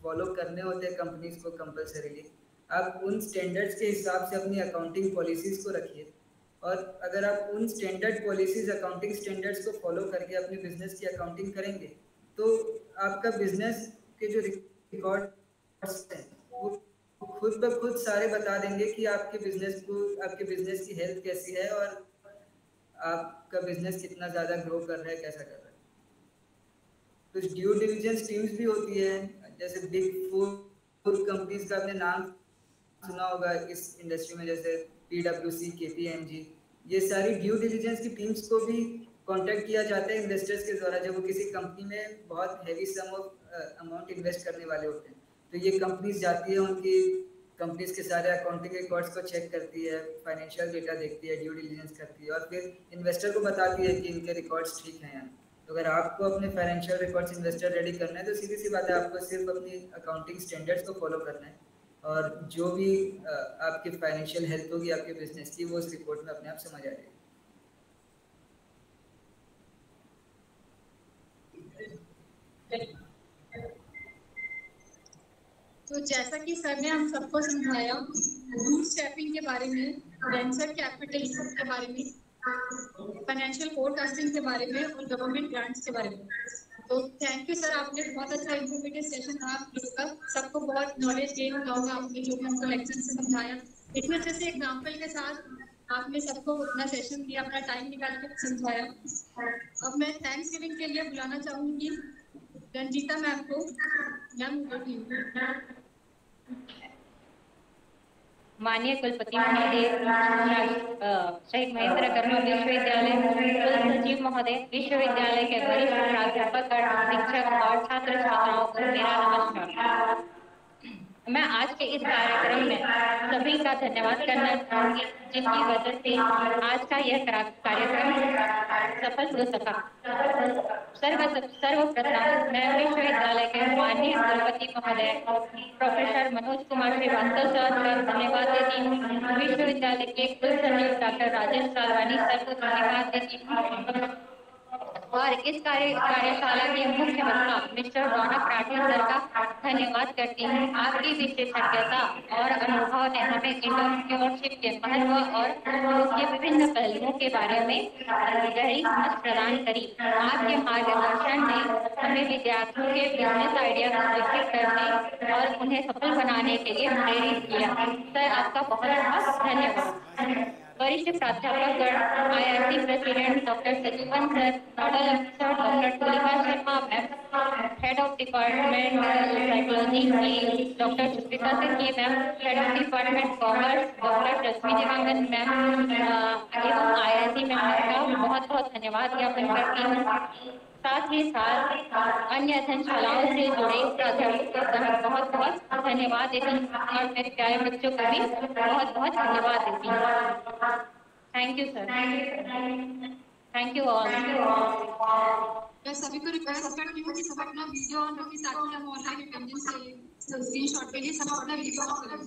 फॉलो करने होते हैं कंपनीज को कंपलसरीली, आप उन स्टैंडर्ड्स के हिसाब से अपनी अकाउंटिंग पॉलिसीज़ को रखिए। और अगर आप उन स्टैंडर्ड पॉलिसीज़, अकाउंटिंग स्टैंडर्ड्स को फॉलो करके अपने बिजनेस की अकाउंटिंग करेंगे, तो आपका बिजनेस के जो रिकॉर्ड्स हैं वो खुद ब खुद सारे बता देंगे कि आपके बिजनेस की हेल्थ कैसी है और आपका बिजनेस कितना ज़्यादा ग्रो कर रहा है, कैसा कर रहा है। कुछ ड्यू डिलिजेंस टीम्स भी होती है, जैसे बिग 4 कंपनीज का आपने नाम सुना होगा इस इंडस्ट्री में, जैसे PwC, KPMG, ये सारी ड्यू डिलिजेंस की टीम्स को भी कांटेक्ट किया जाता है इन्वेस्टर्स के द्वारा, जब वो किसी कंपनी में बहुत heavy sum of amount invest करने वाले होते हैं। तो ये कंपनीज जाती है, उनकी कंपनीज के सारे अकाउंटिंग रिकॉर्ड्स को चेक करती है, फाइनेंशियल डेटा देखती है, ड्यू डिलिजेंस करती है और फिर इन्वेस्टर को बताती है कि इनके रिकॉर्ड्स ठीक हैं। तो अगर आपको अपने फाइनेंशियल रिकॉर्ड्स इन्वेस्टर रेडी करना है, तो सीधी सी बात है, आपको सिर्फ अपनी अकाउंटिंग स्टैंडर्ड्स को फॉलो करना है। और जो भी आपकी फाइनेंशियल हेल्थ होगी आपके बिजनेस की, वो उस रिपोर्ट में अपने आप समझ आ जाएगी। तो जैसा कि सर ने हम सबको समझाया बूटस्ट्रैपिंग के बारे में, वेंचर कैपिटल के बारे में, फाइनेंशियल फोरकास्टिंग के बारे में और गवर्नमेंट ग्रांट्स के बारे में, तो थैंक यू सर, आपने बहुत अच्छा इन्फॉर्मेटिव सेशन था इसका। सबको बहुत नॉलेज गेन हुआ होगा आपने जो भी हमको लेक्चर से समझाया। इतने अच्छे से एग्जाम्पल के साथ आपने सबको अपना सेशन दिया, अपना टाइम निकाल के समझाया। अब मैं थैंक्स गिविंग के लिए बुलाना चाहूंगी रंजीता मैम को। मैम माननीय कुलपति महोदय, शहीद महेंद्र कर्मा विश्वविद्यालय कुल सचिव महोदय, विश्वविद्यालय के वरिष्ठ प्राध्यापक, शिक्षक और छात्र छात्राओं को मेरा नमस्कार। मैं आज के इस कार्यक्रम में सभी का धन्यवाद करना चाहूंगी जिनकी वजह से आज का यह कार्यक्रम सफल हो सका। सर्वप्रथम मैं विश्वविद्यालय के माननीय कुलपति महोदय प्रोफेसर मनोज कुमार श्रीवास्तव सर का धन्यवाद देती हूँ। विश्वविद्यालय के कुल सचिव डॉक्टर राजेश सालवानी सर को धन्यवाद देती हूँ और इस कार्यशाला के मुख्य वक्ता मिस्टर रौनक राठौर सर का धन्यवाद करती हूँ। आपकी विशेषज्ञता और अनुभव ने हमें एंटरप्रेन्योरशिप के महत्व और उसके विभिन्न पहलुओं के बारे में गहरी समझ प्रदान करी। आपके मार्गदर्शन ने हमें विद्यार्थियों के बिजनेस आइडिया को विकसित करने और उन्हें सफल बनाने के लिए प्रेरित किया। सर आपका बहुत बहुत धन्यवाद। वरिष्ठ प्राध्यापक IIT president doctor Sajeevan sir, nodal अफसर doctor Tulika Sharma ma'am, head of department psychology doctor Sushmita Singh ma'am, head of department commerce doctor Rashmi Dewangan ma'am एवं IIT मैम का बहुत बहुत धन्यवाद ज्ञापन करती हूँ। साथ ही साथ अन्य अध्ययनशालाओं से जुड़े प्राध्यापकों का बहुत बहुत धन्यवाद देती हूँ और मेरे प्यारे बच्चों को भी बहुत बहुत धन्यवाद देती हूँ। Thank you sir, thank you all. मैं सभी को रिक्वेस्ट करती हूँ कि सब अपना वीडियो ऑन रखें ताकि हम ऑनलाइन अटेंडेंस स्क्रीनशॉट के लिए सब अपना वीडियो ऑन करें।